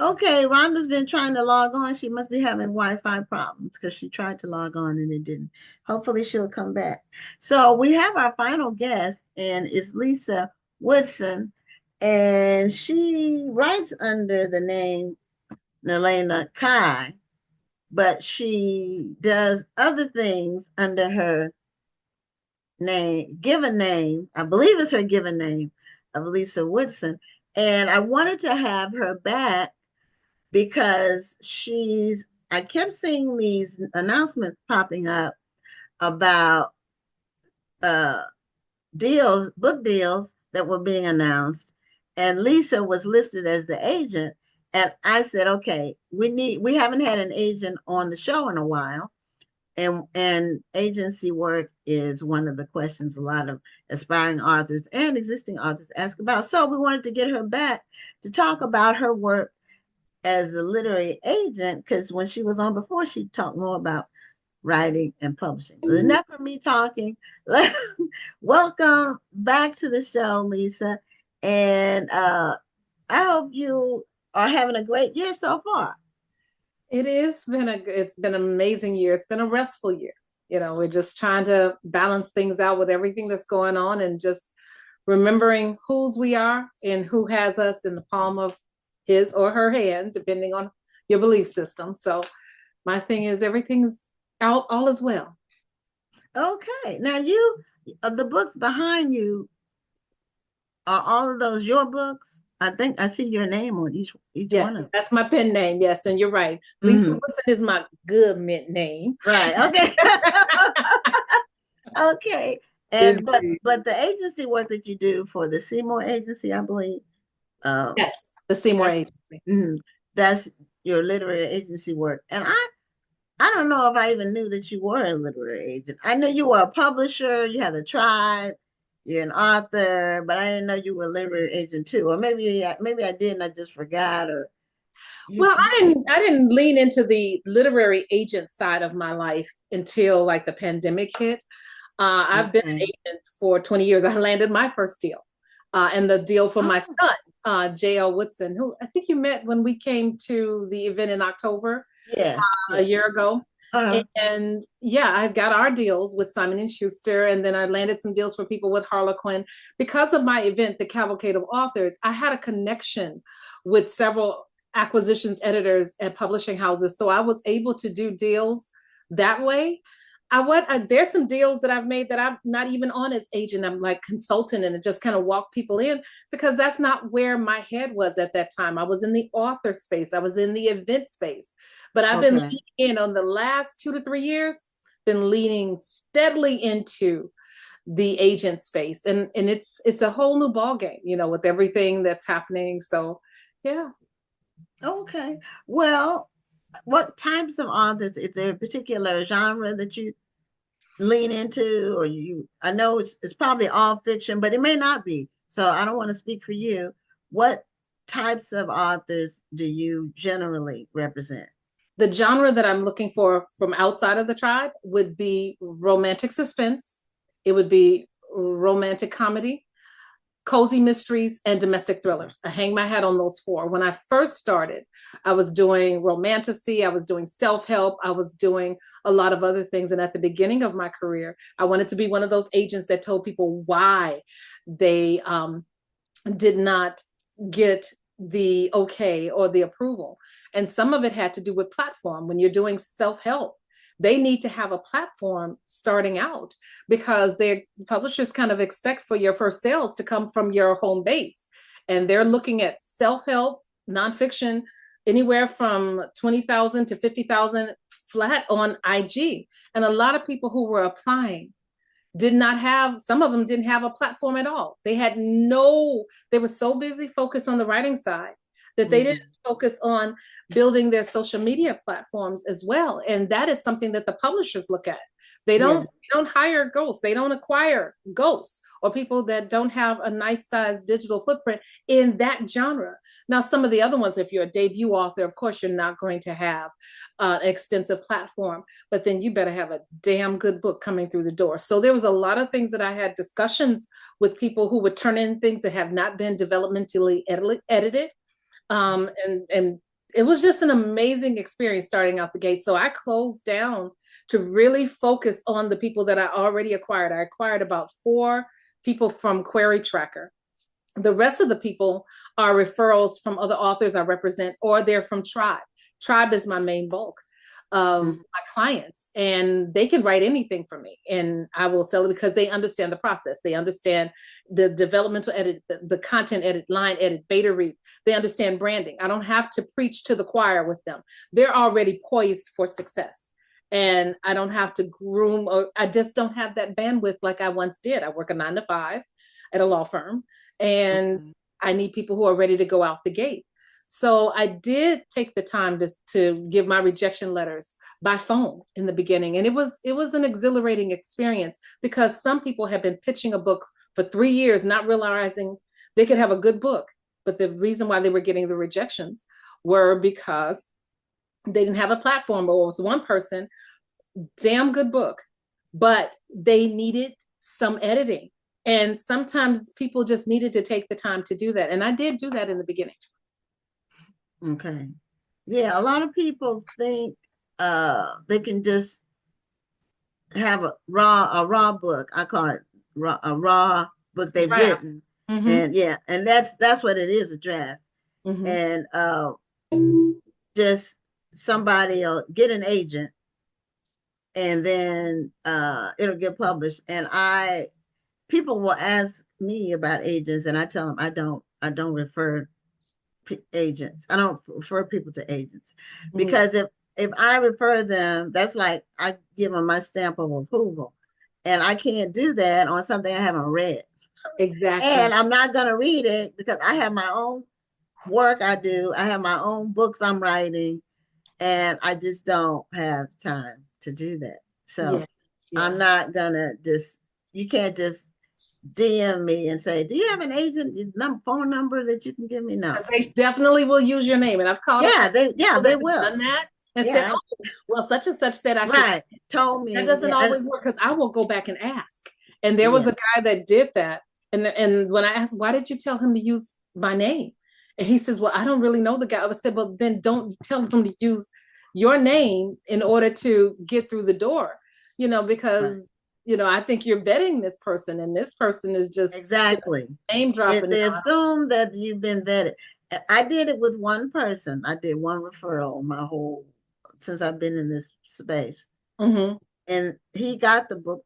B: Okay, Rhonda's been trying to log on. She must be having Wi-Fi problems because she tried to log on and it didn't. Hopefully she'll come back. So we have our final guest, and it's Lissa Woodson, and she writes under the name Nelena Kai, but she does other things under her given name, I believe it's her given name, of Lissa Woodson. And I wanted to have her back because I kept seeing these announcements popping up about book deals that were being announced, and Lissa was listed as the agent. And I said, okay, we haven't had an agent on the show in a while. And agency work is one of the questions a lot of aspiring authors and existing authors ask about. So we wanted to get her back to talk about her work as a literary agent, because when she was on before, she talked more about writing and publishing. Enough of me talking. Welcome back to the show, Lissa. And I hope you are having a great year so far.
G: It's been an amazing year. It's been a restful year. We're just trying to balance things out with everything that's going on and just remembering whose we are and who has us in the palm of his or her hand, depending on your belief system. So my thing is everything's out, all is well.
B: Okay. Now the books behind you, are all of those your books? I think I see your name on each
G: Yes,
B: one of them.
G: that's my pen name. Yes, and you're right. Lissa Woodson is my government name.
B: Right. Okay. Okay. And but the agency work that you do for the Seymour Agency, I believe.
G: Yes, the Seymour Agency.
B: That's your literary agency work. And I don't know if I even knew that you were a literary agent. I knew you were a publisher, you had a tribe, you're an author, but I didn't know you were a literary agent too. Or maybe I did and I just forgot. Or
G: Well, I didn't lean into the literary agent side of my life until like the pandemic hit. I've been an agent for 20 years. I landed my first deal, and the deal for my son, J.L. Woodson, who I think you met when we came to the event in October.
B: Yes.
G: A year ago. And yeah, I've got our deals with Simon and Schuster, and then I landed some deals for people with Harlequin. Because of my event, the Cavalcade of Authors, I had a connection with several acquisitions editors at publishing houses. So I was able to do deals that way. There's some deals that I've made that I'm not even on as agent. I'm like consultant and just kind of walk people in, because that's not where my head was at that time. I was in the author space. I was in the event space, but I've been leaning in on the last 2 to 3 years, been leaning steadily into the agent space. And it's a whole new ball game, with everything that's happening. So yeah.
B: Okay. Well, what types of authors, is there a particular genre that you lean into, or I know it's probably all fiction, but it may not be, so I don't want to speak for you. What types of authors do you generally represent?
G: The genre that I'm looking for from outside of the tribe would be romantic suspense, it would be romantic comedy, cozy mysteries, and domestic thrillers. I hang my hat on those 4. When I first started, I was doing romantasy, I was doing self-help, I was doing a lot of other things. And at the beginning of my career, I wanted to be one of those agents that told people why they did not get the okay or the approval. And some of it had to do with platform. When you're doing self-help, they need to have a platform starting out, because their publishers kind of expect for your first sales to come from your home base. And they're looking at self-help, nonfiction, anywhere from 20,000 to 50,000 flat on IG. And a lot of people who were applying some of them didn't have a platform at all. They were so busy focused on the writing side that they didn't focus on building their social media platforms as well. And that is something that the publishers look at. They don't hire ghosts. They don't acquire ghosts or people that don't have a nice sized digital footprint in that genre. Now, some of the other ones, if you're a debut author, of course, you're not going to have an extensive platform, but then you better have a damn good book coming through the door. So there was a lot of things that I had discussions with people who would turn in things that have not been developmentally edited. And it was just an amazing experience starting out the gate. So I closed down to really focus on the people that I already acquired. I acquired about 4 people from Query Tracker. The rest of the people are referrals from other authors I represent, or they're from Tribe. Tribe is my main bulk of my clients, and they can write anything for me and I will sell it, because they understand the process. They understand the developmental edit, the content edit, line edit, beta read. They understand branding. I don't have to preach to the choir with them. They're already poised for success. And I don't have to groom, or I just don't have that bandwidth like I once did. I work a 9 to 5 at a law firm, and I need people who are ready to go out the gate. So I did take the time to give my rejection letters by phone in the beginning. And it was an exhilarating experience, because some people have been pitching a book for 3 years, not realizing they could have a good book. But the reason why they were getting the rejections were because they didn't have a platform. Or it was one person, damn good book, but they needed some editing. And sometimes people just needed to take the time to do that. And I did do that in the beginning.
B: Okay. Yeah, a lot of people think they can just have a raw book. I call it a raw book they've written. And yeah, and that's what it is, a draft.
G: Mhm.
B: and just somebody will get an agent, and then it'll get published. And people will ask me about agents, and I tell them I don't refer agents. I don't refer people to agents, because if I refer them, that's like I give them my stamp of approval, and I can't do that on something I haven't read.
G: Exactly.
B: And I'm not going to read it because I have my own work I do. I have my own books I'm writing, and I just don't have time to do that. So I'm not gonna you can't just DM me and say, do you have an agent phone number that you can give me? No.
G: They definitely will use your name. And I've called
B: they will.
G: Done that and said, oh, well, such and such said I should.
B: Right. Told me.
G: That doesn't always work, because I will go back and ask. And there was a guy that did that. And when I asked, why did you tell him to use my name? And he says, well, I don't really know the guy. I said, well, then don't tell him to use your name in order to get through the door, because, I think you're vetting this person, and this person is just
B: exactly
G: name dropping.
B: They assume that you've been vetted. I did it with one person. I did one referral since I've been in this space.
G: Mm-hmm.
B: And he got a book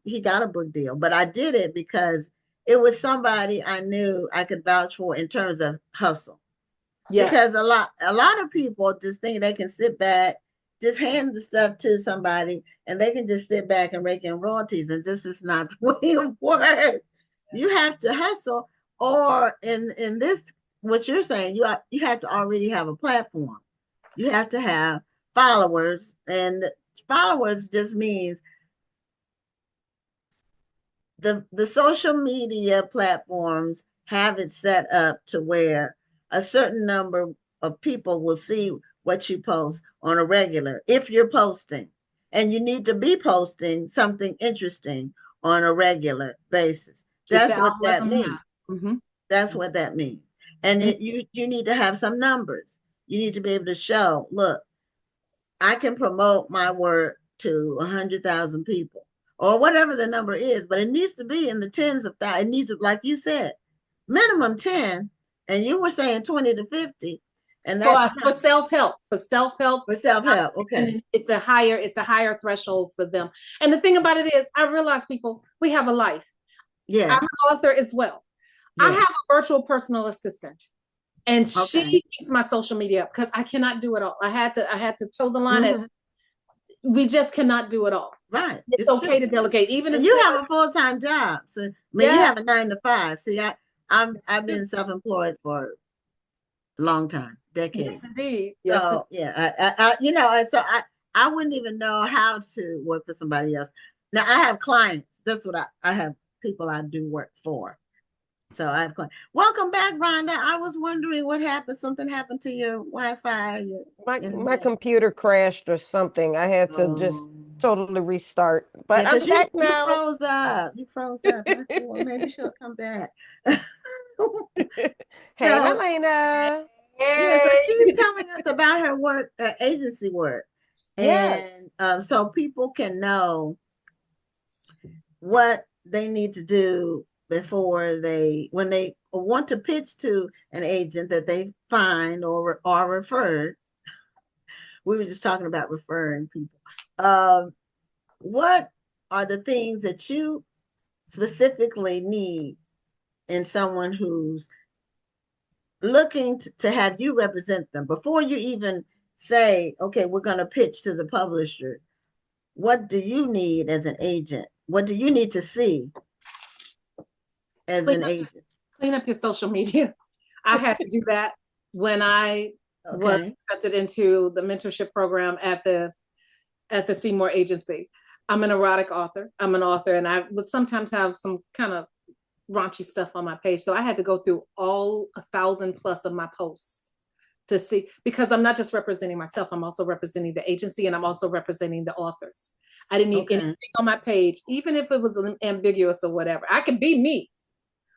B: deal, but I did it because it was somebody I knew I could vouch for in terms of hustle. Yeah. Because a lot of people just think they can sit back, just hand the stuff to somebody, and they can just sit back and rake in royalties. And this is not the way it works. You have to hustle, or in this, what you're saying, you have to already have a platform. You have to have followers, and followers just means the social media platforms have it set up to where a certain number of people will see what you post on a regular, if you're posting, and you need to be posting something interesting on a regular basis. That's what that means. Mm-hmm. That's what that means. And you need to have some numbers. You need to be able to show, look, I can promote my work to 100,000 people, or whatever the number is, but it needs to be in the tens of thousands. It needs to, like you said, minimum 10, and you were saying 20 to 50. And that's
G: for self-help.
B: Okay.
G: It's a higher threshold for them. And the thing about it is, I realize, people, we have a life. Yeah. I'm an author as well. Yeah. I have a virtual personal assistant, and she keeps my social media up, because I cannot do it all. I had to toe the line. Mm-hmm. We just cannot do it all.
B: Right.
G: It's okay to delegate. Even if
B: you have a full-time job. So you have a 9 to 5. See, I've been self-employed for a long time, decades.
G: Yes, indeed. Yes.
B: So so I wouldn't even know how to work for somebody else. Now I have clients. That's what I have, people I do work for. So I have clients. Welcome back, Rhonda. I was wondering what happened. Something happened to your Wi-Fi.
C: My computer crashed or something. I had to just totally restart. But I'm back now.
B: You froze up. I said, well, maybe she'll come back.
C: Hey, Helena.
B: Yeah, so she's telling us about her work, agency work.
C: Yes.
B: And so people can know what they need to do before when they want to pitch to an agent that they find or are referred. We were just talking about referring people. What are the things that you specifically need in someone who's looking to have you represent them before you even say, okay, we're going to pitch to the publisher? What do you need as an agent? What do you need to see as an agent?
G: Clean up your social media. I had to do that when I was accepted into the mentorship program at the Seymour Agency. I'm an erotic author. I'm an author, and I would sometimes have some kind of raunchy stuff on my page. So I had to go through all 1,000+ of my posts to see, because I'm not just representing myself, I'm also representing the agency, and I'm also representing the authors. I didn't need anything on my page, even if it was ambiguous or whatever. I could be me.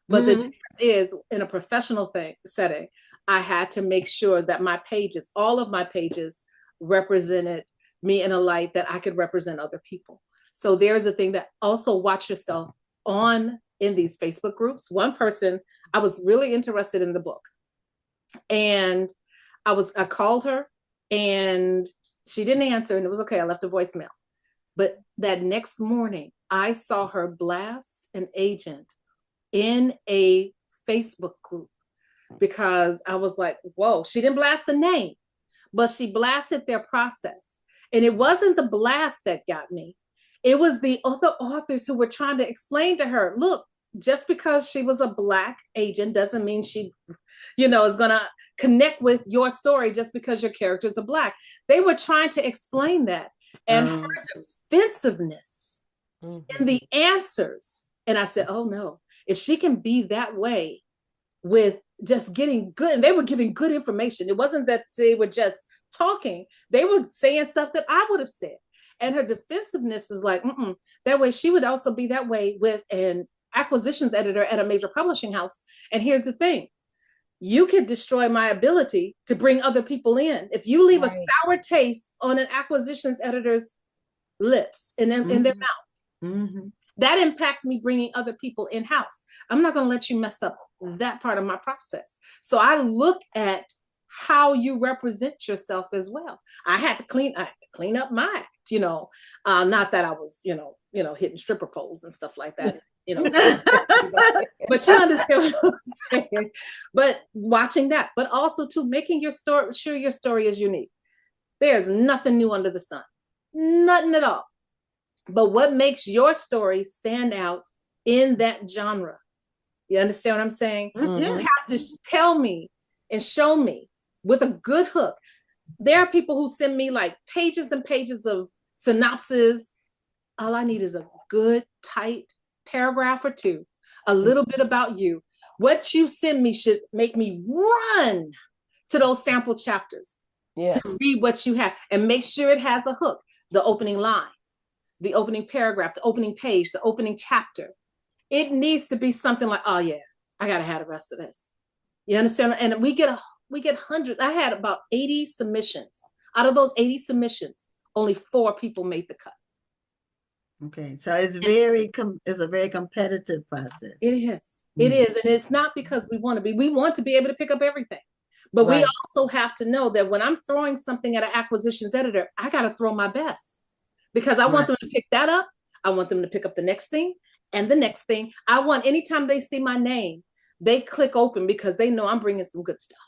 G: But the difference is, in a professional setting, I had to make sure that my pages, all of my pages, represented me in a light that I could represent other people. So there's a thing that also watch yourself in these Facebook groups. One person, I was really interested in the book. And I called her and she didn't answer, and it was okay. I left a voicemail. But that next morning, I saw her blast an agent in a Facebook group because I was like, whoa, she didn't blast the name, but she blasted their process. And it wasn't the blast that got me. It was the other authors who were trying to explain to her, look, just because she was a Black agent doesn't mean she, is going to connect with your story just because your characters are Black. They were trying to explain that. And her defensiveness in the answers. And I said, oh no, if she can be that way with just getting good, and they were giving good information. It wasn't that they were just talking. They were saying stuff that I would have said. And her defensiveness was like, that way she would also be that way with an acquisitions editor at a major publishing house. And here's the thing. You could destroy my ability to bring other people in. If you leave a sour taste on an acquisitions editor's lips in their mouth, that impacts me bringing other people in-house. I'm not going to let you mess up that part of my process. So I look at how you represent yourself as well. I had to clean up my act, not that I was, hitting stripper poles and stuff like that. But you understand what I'm saying. But watching that, but also to making your story, sure your story is unique. There's nothing new under the sun, nothing at all. But what makes your story stand out in that genre? You understand what I'm saying? You have to tell me and show me with a good hook. There are people who send me like pages and pages of synopses. All I need is a good, tight paragraph or two, a little bit about you. What you send me should make me run to those sample chapters to read what you have and make sure it has a hook, the opening line, the opening paragraph, the opening page, the opening chapter. It needs to be something like, oh yeah, I gotta have the rest of this. You understand? And we get hundreds. I had about 80 submissions. Out of those 80 submissions, only 4 people made the cut.
B: Okay, so it's a very competitive process.
G: It is. It is. And it's not because we want to be able to pick up everything. But we also have to know that when I'm throwing something at an acquisitions editor, I got to throw my best because I want them to pick that up. I want them to pick up the next thing and the next thing. I want anytime they see my name, they click open because they know I'm bringing some good stuff.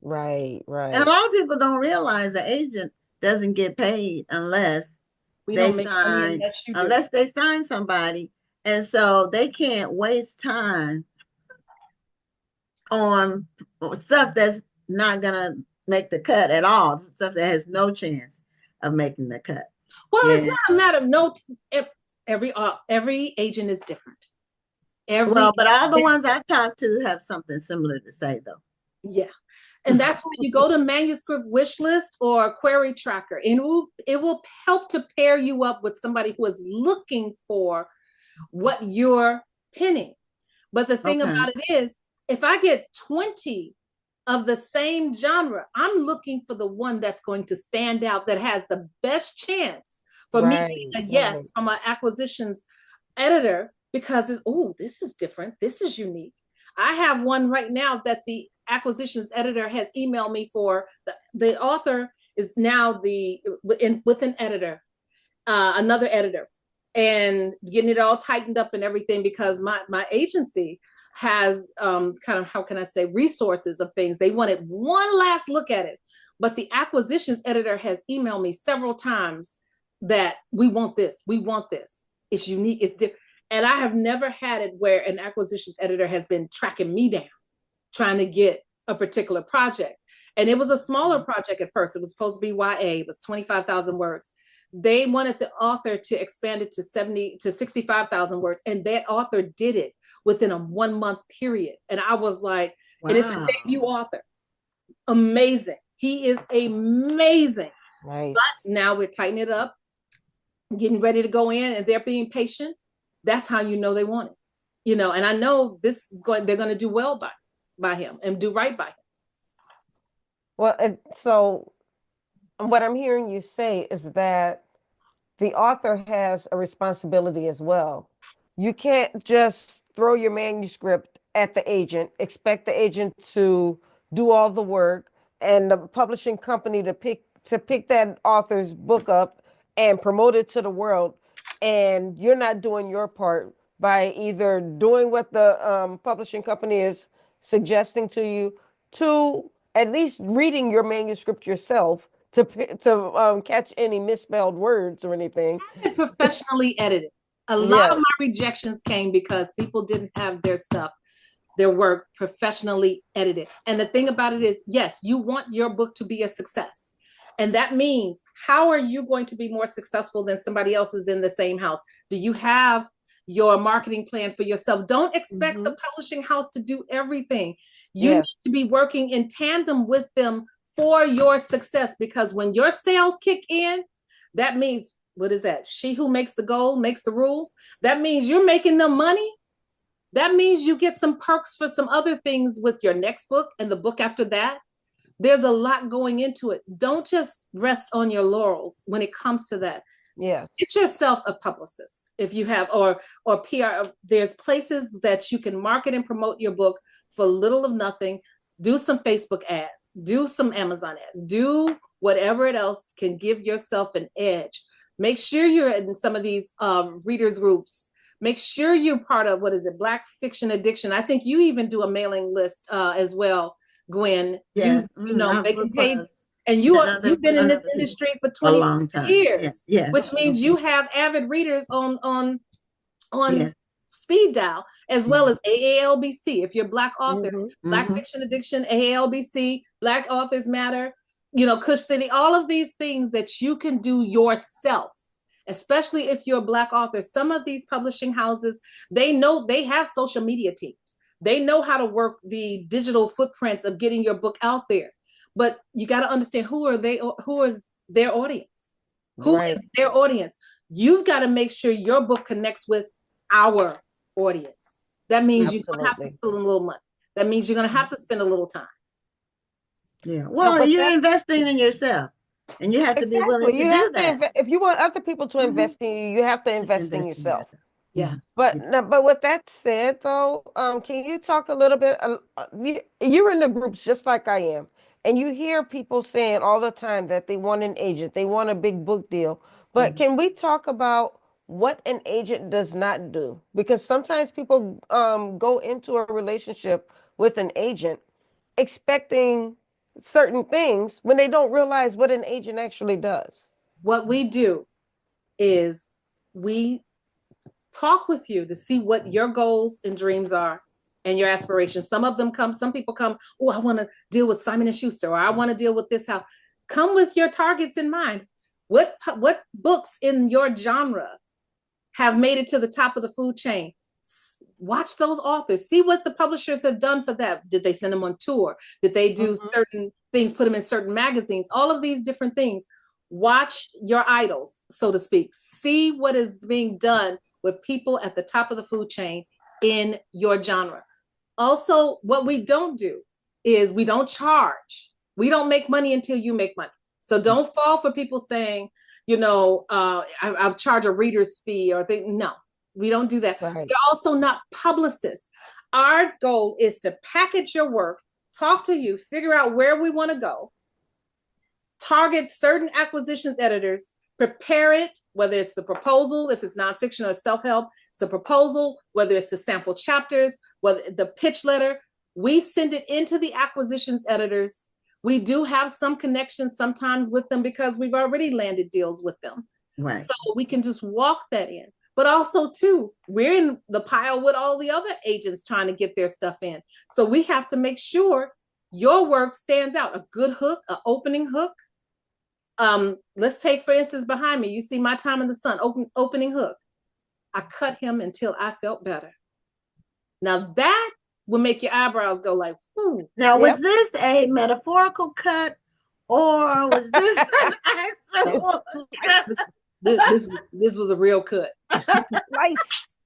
C: Right.
B: And a lot of people don't realize the agent doesn't get paid unless they sign somebody. And so they can't waste time on stuff that's not gonna make the cut at all, stuff that has no chance of making the cut.
G: Well, it's not a matter of every agent is different.
B: But all the ones I've talked to have something similar to say though.
G: Yeah. And that's when you go to manuscript wish list or query tracker, and it will help to pair you up with somebody who is looking for what you're pinning. But the thing about it is, if I get 20 of the same genre, I'm looking for the one that's going to stand out, that has the best chance for me getting a yes from an acquisitions editor, because this is different. This is unique. I have one right now that the acquisitions editor has emailed me for. The author is now with an editor, another editor, and getting it all tightened up and everything, because my agency has kind of, how can I say, resources of things. They wanted one last look at it, but the acquisitions editor has emailed me several times that we want this. It's unique. It's different. And I have never had it where an acquisitions editor has been tracking me down, trying to get a particular project. And it was a smaller project at first. It was supposed to be YA. It was 25,000 words. They wanted the author to expand it to 65,000 words. And that author did it within a 1-month period. And I was like, and it's a debut author. Amazing. He is amazing.
C: Right.
G: But now we're tightening it up, getting ready to go in, and they're being patient. That's how you know they want it. And I know they're going to do well by him and do right by him.
C: Well, so what I'm hearing you say is that the author has a responsibility as well. You can't just throw your manuscript at the agent, expect the agent to do all the work, and the publishing company to pick that author's book up and promote it to the world, and you're not doing your part by either doing what the publishing company is suggesting to you, to at least reading your manuscript yourself to catch any misspelled words or anything.
G: Professionally edited. A lot of my rejections came because people didn't have their work professionally edited. And the thing about it is, yes, you want your book to be a success. And that means, how are you going to be more successful than somebody else is in the same house? Do you have your marketing plan for yourself? Don't expect the publishing house to do everything. You need to be working in tandem with them for your success, because when your sales kick in, that means, what is that? She who makes the goal makes the rules. That means you're making them money. That means you get some perks for some other things with your next book and the book after that. There's a lot going into it. Don't just rest on your laurels when it comes to that.
C: Yes.
G: Get yourself a publicist if you have, or PR. There's places that you can market and promote your book for little of nothing. Do some Facebook ads, do some Amazon ads, do whatever else can give yourself an edge. Make sure you're in some of these readers groups. Make sure you're part of, what is it, Black Fiction Addiction. I think you even do a mailing list as well, Gwen.
B: Yes.
G: You know, they can pay. And you've been in this industry for 20 years, which means you have avid readers on speed dial, as well as AALBC. If you're Black authors, Black Fiction Addiction, AALBC, Black Authors Matter, you know, Cush City, all of these things that you can do yourself, especially if you're a Black author. Some of these publishing houses, they know, they have social media teams. They know how to work the digital footprints of getting your book out there. But you got to understand, who is their audience? Who is their audience? You've got to make sure your book connects with our audience. That means you're going to have to spend a little money. That means you're going to have to spend a little time.
B: Yeah. Well, you're investing in yourself, and you have to be willing to do that.
C: If you want other people to invest in you, you have to invest in yourself.
G: Yeah.
C: But with that said, though, can you talk a little bit? You're in the groups just like I am. And you hear people saying all the time that they want an agent, they want a big book deal. But can we talk about what an agent does not do? Because sometimes people go into a relationship with an agent expecting certain things when they don't realize what an agent actually does.
G: What we do is we talk with you to see what your goals and dreams are and your aspirations. Some people come, oh, I want to deal with Simon & Schuster, or I want to deal with this house. Come with your targets in mind. What books in your genre have made it to the top of the food chain? Watch those authors. See what the publishers have done for that. Did they send them on tour? Did they do certain things, put them in certain magazines? All of these different things. Watch your idols, so to speak. See what is being done with people at the top of the food chain in your genre. Also, what we don't do is we don't charge. We don't make money until you make money. So don't fall for people saying, you know, I'll charge a reader's fee or thing. No, we don't do that. Right. We're also not publicists. Our goal is to package your work, talk to you, figure out where we want to go, target certain acquisitions editors, prepare it, whether it's the proposal, if it's nonfiction or self-help, it's a proposal, whether it's the sample chapters, whether the pitch letter, we send it into the acquisitions editors. We do have some connections sometimes with them because we've already landed deals with them.
B: Right.
G: So we can just walk that in. But also too, we're in the pile with all the other agents trying to get their stuff in. So we have to make sure your work stands out. A good hook, an opening hook. Let's take, for instance, behind me, you see My Time in the Sun, opening hook. I cut him until I felt better. Now that will make your eyebrows go like, whoo.
B: Now, was this a metaphorical cut, or was this an actual cut?
G: This was a real cut.
C: Nice.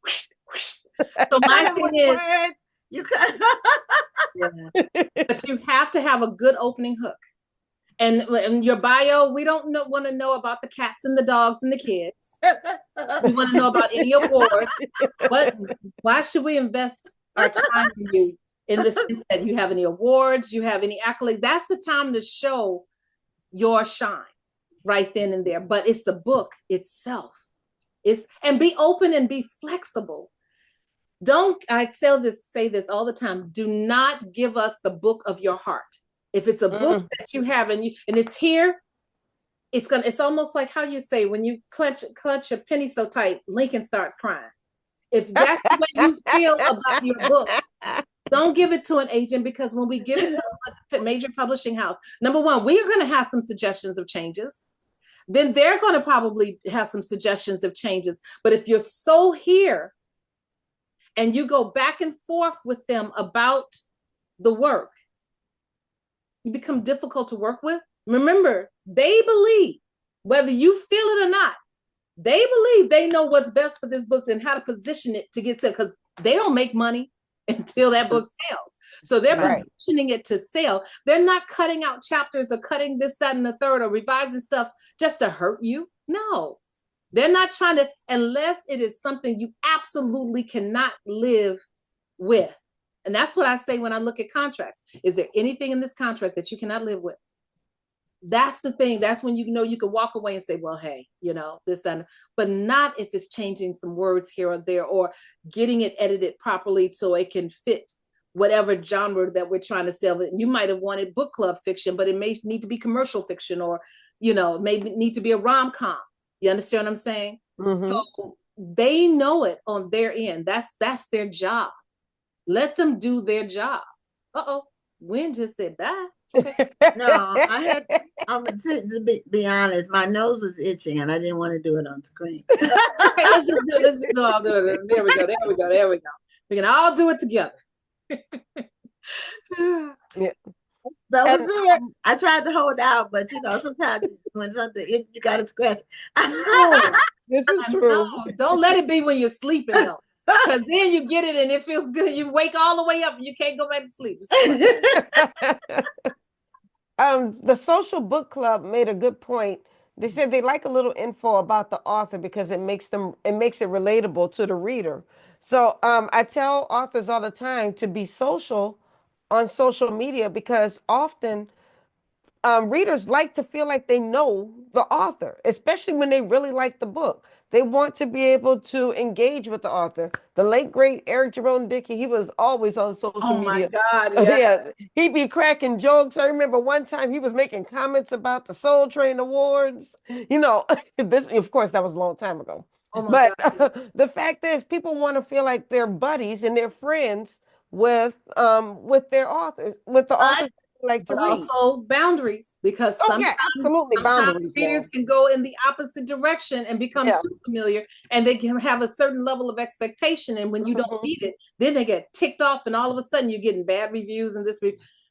G: So my thing is,
B: you cut.
G: but you have to have a good opening hook. And in your bio, we don't want to know about the cats and the dogs and the kids. We want to know about any awards. Why should we invest our time in you? in the sense that you have any awards, you have any accolades. That's the time to show your shine right then and there. But it's the book itself. And be open and be flexible. I say this all the time. Do not give us the book of your heart. If it's a book that you have and it's here, it's almost like how you say when you clutch a penny so tight, Lincoln starts crying. If that's the way you feel about your book, don't give it to an agent, because when we give it to a major publishing house, number one, we are going to have some suggestions of changes. Then they're going to probably have some suggestions of changes. But if you're so here and you go back and forth with them about the work, you become difficult to work with. Remember, they believe, whether you feel it or not, they believe they know what's best for this book and how to position it to get sold, because they don't make money until that book sells. So they're positioning it to sell. They're not cutting out chapters or cutting this, that, and the third, or revising stuff just to hurt you. No, they're not trying to, unless it is something you absolutely cannot live with. And that's what I say when I look at contracts. Is there anything in this contract that you cannot live with? That's the thing. That's when you know you can walk away and say, well, hey, this, that, but not if it's changing some words here or there, or getting it edited properly so it can fit whatever genre that we're trying to sell. You might have wanted book club fiction, but it may need to be commercial fiction, or, maybe need to be a rom-com. You understand what I'm saying? So they know it on their end. That's their job. Let them do their job. Wynn just said bye.
B: No, to be honest, my nose was itching and I didn't want to do it on screen.
G: Okay, let's just all do it. There we go. We can all do it together.
B: Yeah. That was it. I tried to hold out, but sometimes when something you gotta scratch.
C: This is true.
G: Don't let it be when you're sleeping though. Because then you get it and it feels good. You wake all the way up and you can't go back to sleep.
C: The Social Book Club made a good point. They said they like a little info about the author because it makes it relatable to the reader. So I tell authors all the time to be social on social media, because often readers like to feel like they know the author, especially when they really like the book. They want to be able to engage with the author. The late, great Eric Jerome Dickey, he was always on social media.
G: Oh my God, yeah.
C: He'd be cracking jokes. I remember one time he was making comments about the Soul Train Awards. This, of course, that was a long time ago. But the fact is, people want to feel like they're buddies and they're friends with their authors, with the authors. Like to read.
G: Also boundaries, because sometimes readers can go in the opposite direction and become too familiar, and they can have a certain level of expectation, and when you don't meet it, then they get ticked off, and all of a sudden you're getting bad reviews. And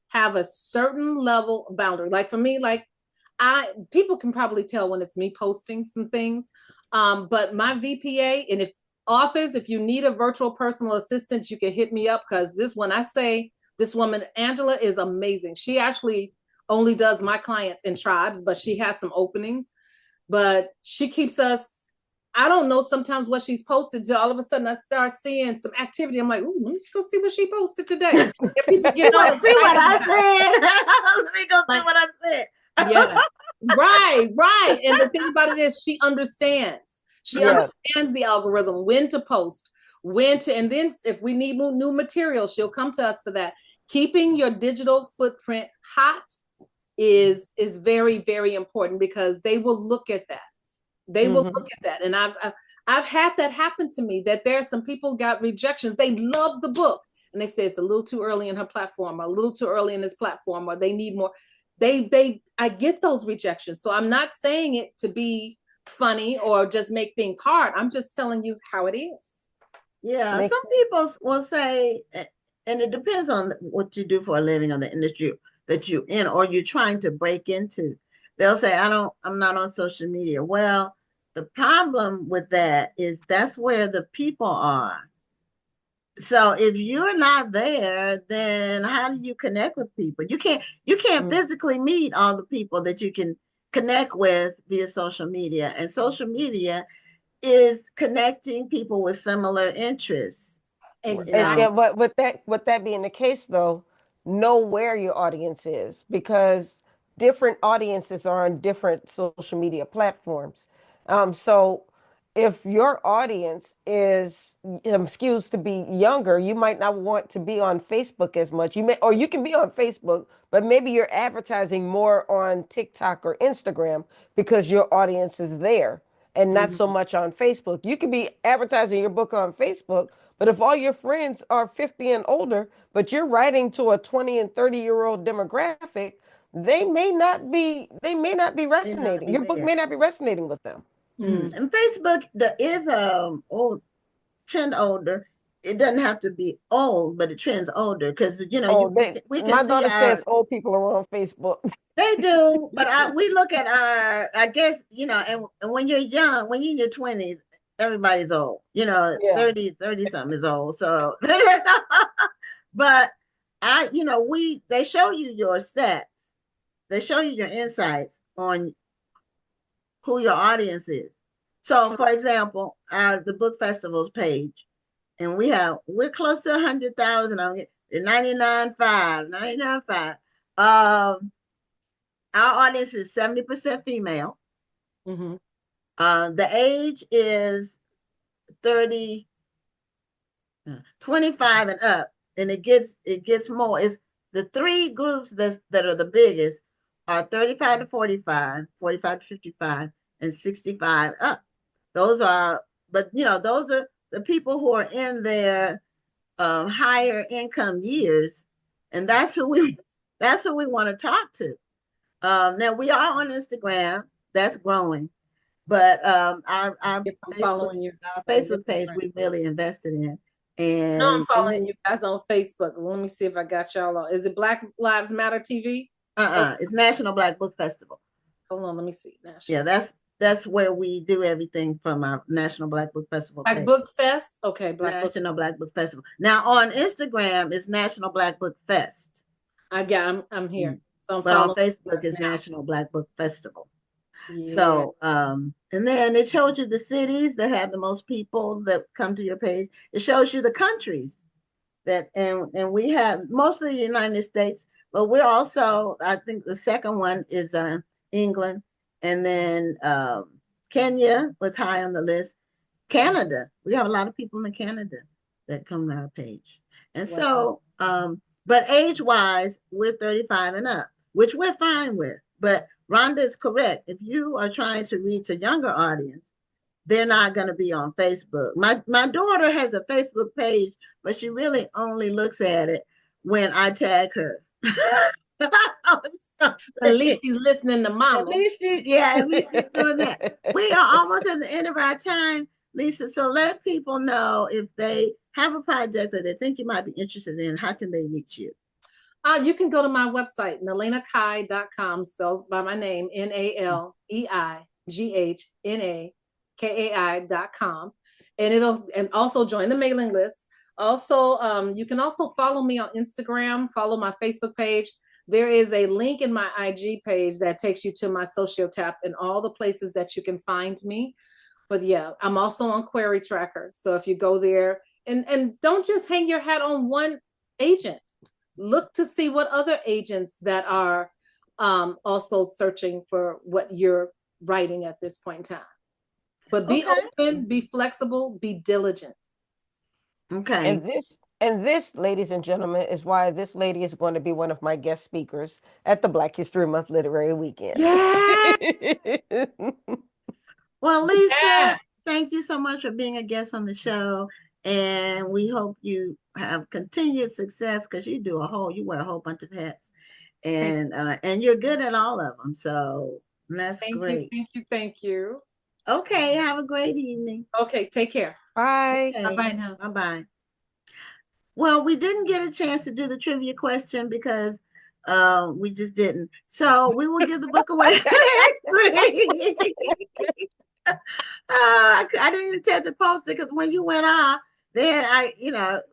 G: have a certain level of boundary. Like for me, people can probably tell when it's me posting some things, but my VPA, and if you need a virtual personal assistant, you can hit me up, because this woman, Angela, is amazing. She actually only does my clients in tribes, but she has some openings. But she keeps us, I don't know sometimes what she's posted, till all of a sudden I start seeing some activity. I'm like, ooh, let me go see what she posted today. People get all
B: see what I said. Let me go see what I said.
G: Yeah, right. And the thing about it is, she understands. She understands the algorithm, when to post, and then if we need new material, she'll come to us for that. Keeping your digital footprint hot is very, very important, because they will look at that. They will look at that. And I've had that happen to me, that there are some people got rejections. They love the book and they say it's a little too early in her platform, or a little too early in this platform, or they need more. I get those rejections. So I'm not saying it to be funny or just make things hard. I'm just telling you how it is.
B: Yeah, some people will say, and it depends on what you do for a living, or the industry that you're in, or you're trying to break into. They'll say, I'm not on social media. Well, the problem with that is that's where the people are. So if you're not there, then how do you connect with people? You can't physically meet all the people that you can connect with via social media. And social media is connecting people with similar interests.
G: Exactly.
C: But with that being the case, though, know where your audience is, because different audiences are on different social media platforms. So if your audience is skews to be younger, you might not want to be on Facebook as much. Or you can be on Facebook, but maybe you're advertising more on TikTok or Instagram because your audience is there and not so much on Facebook. You could be advertising your book on Facebook, but if all your friends are 50 and older, but you're writing to a 20 and 30-year-old demographic, they may not be resonating. Your book may not be resonating with them.
B: And Facebook is old trend older. It doesn't have to be old, but it trends older because we can
C: my
B: see
C: daughter says old people are on Facebook.
B: They do, but we look at I guess, and when you're young, when you're in your 20s, everybody's old. 30 something is old. So, but they show you your stats. They show you your insights on who your audience is. So, for example, the book festivals page, and we're close to 100,000 on it. 99.5. Our audience is 70% female. The age is 25 and up, and it gets more. It's the three groups that are the biggest are 35 to 45, 45 to 55, and 65 up. Those are the people who are in their higher income years, and that's who we want to talk to. Now we are on Instagram, that's growing, but our Facebook page we really invested in. And
G: no, I'm following you guys on Facebook. Let me see if I got y'all on. Is it Black Lives Matter TV?
B: It's National Black Book Festival.
G: Hold on, let me see.
B: Yeah, that's where we do everything from our National Black Book Festival.
G: Black Book Fest? Okay,
B: National Black Book Festival. Now on Instagram it's National Black Book Fest.
G: I'm here. So
B: but on Facebook it's National Black Book Festival. Yeah. So and then it shows you the cities that have the most people that come to your page. It shows you the countries that and we have mostly the United States, but we're also, I think the second one is England, and then Kenya was high on the list. Canada, we have a lot of people in Canada that come to our page. And so but age-wise, we're 35 and up, which we're fine with. But Rhonda is correct. If you are trying to reach a younger audience, they're not going to be on Facebook. My daughter has a Facebook page, but she really only looks at it when I tag her.
G: At least she's listening to mama.
B: At least she's doing that. We are almost at the end of our time, Lissa. So let people know if they have a project that they think you might be interested in. How can they reach you?
G: You can go to my website, naleinakai.com, spelled by my name, NALEIGHNAKAI.com. And also join the mailing list. Also, you can also follow me on Instagram, follow my Facebook page. There is a link in my IG page that takes you to my Sociotap and all the places that you can find me. But yeah, I'm also on Query Tracker. So if you go there and don't just hang your hat on one agent. Look to see what other agents that are also searching for what you're writing at this point in time. But be open, be flexible, be diligent.
B: Okay.
C: And this, ladies and gentlemen, is why this lady is going to be one of my guest speakers at the Black History Month Literary Weekend.
B: Yeah. Well, Lissa, thank you so much for being a guest on the show. And we hope you have continued success because you wear a whole bunch of hats, and you're good at all of them. So that's great.
G: Thank you.
B: Okay, have a great evening.
G: Okay, take care.
C: Bye.
B: Okay.
G: Bye now.
B: Bye. Well, we didn't get a chance to do the trivia question because we just didn't. So we will give the book away next week. I didn't even attempt to post it because when you went off, then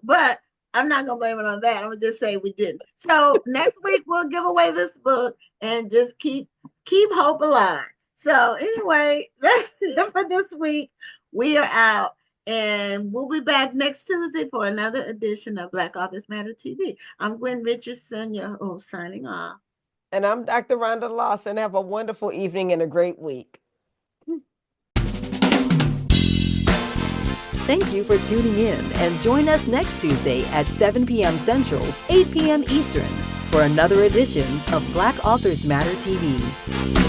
B: but I'm not gonna blame it on that. I'm gonna just say we didn't. So next week we'll give away this book and just keep hope alive. So anyway, that's it for this week. We are out. And we'll be back next Tuesday for another edition of Black Authors Matter TV. I'm Gwen Richardson, your host, signing off.
C: And I'm Dr. Rhonda Lawson. Have a wonderful evening and a great week.
A: Thank you for tuning in, and join us next Tuesday at 7 p.m. Central, 8 p.m. Eastern for another edition of Black Authors Matter TV.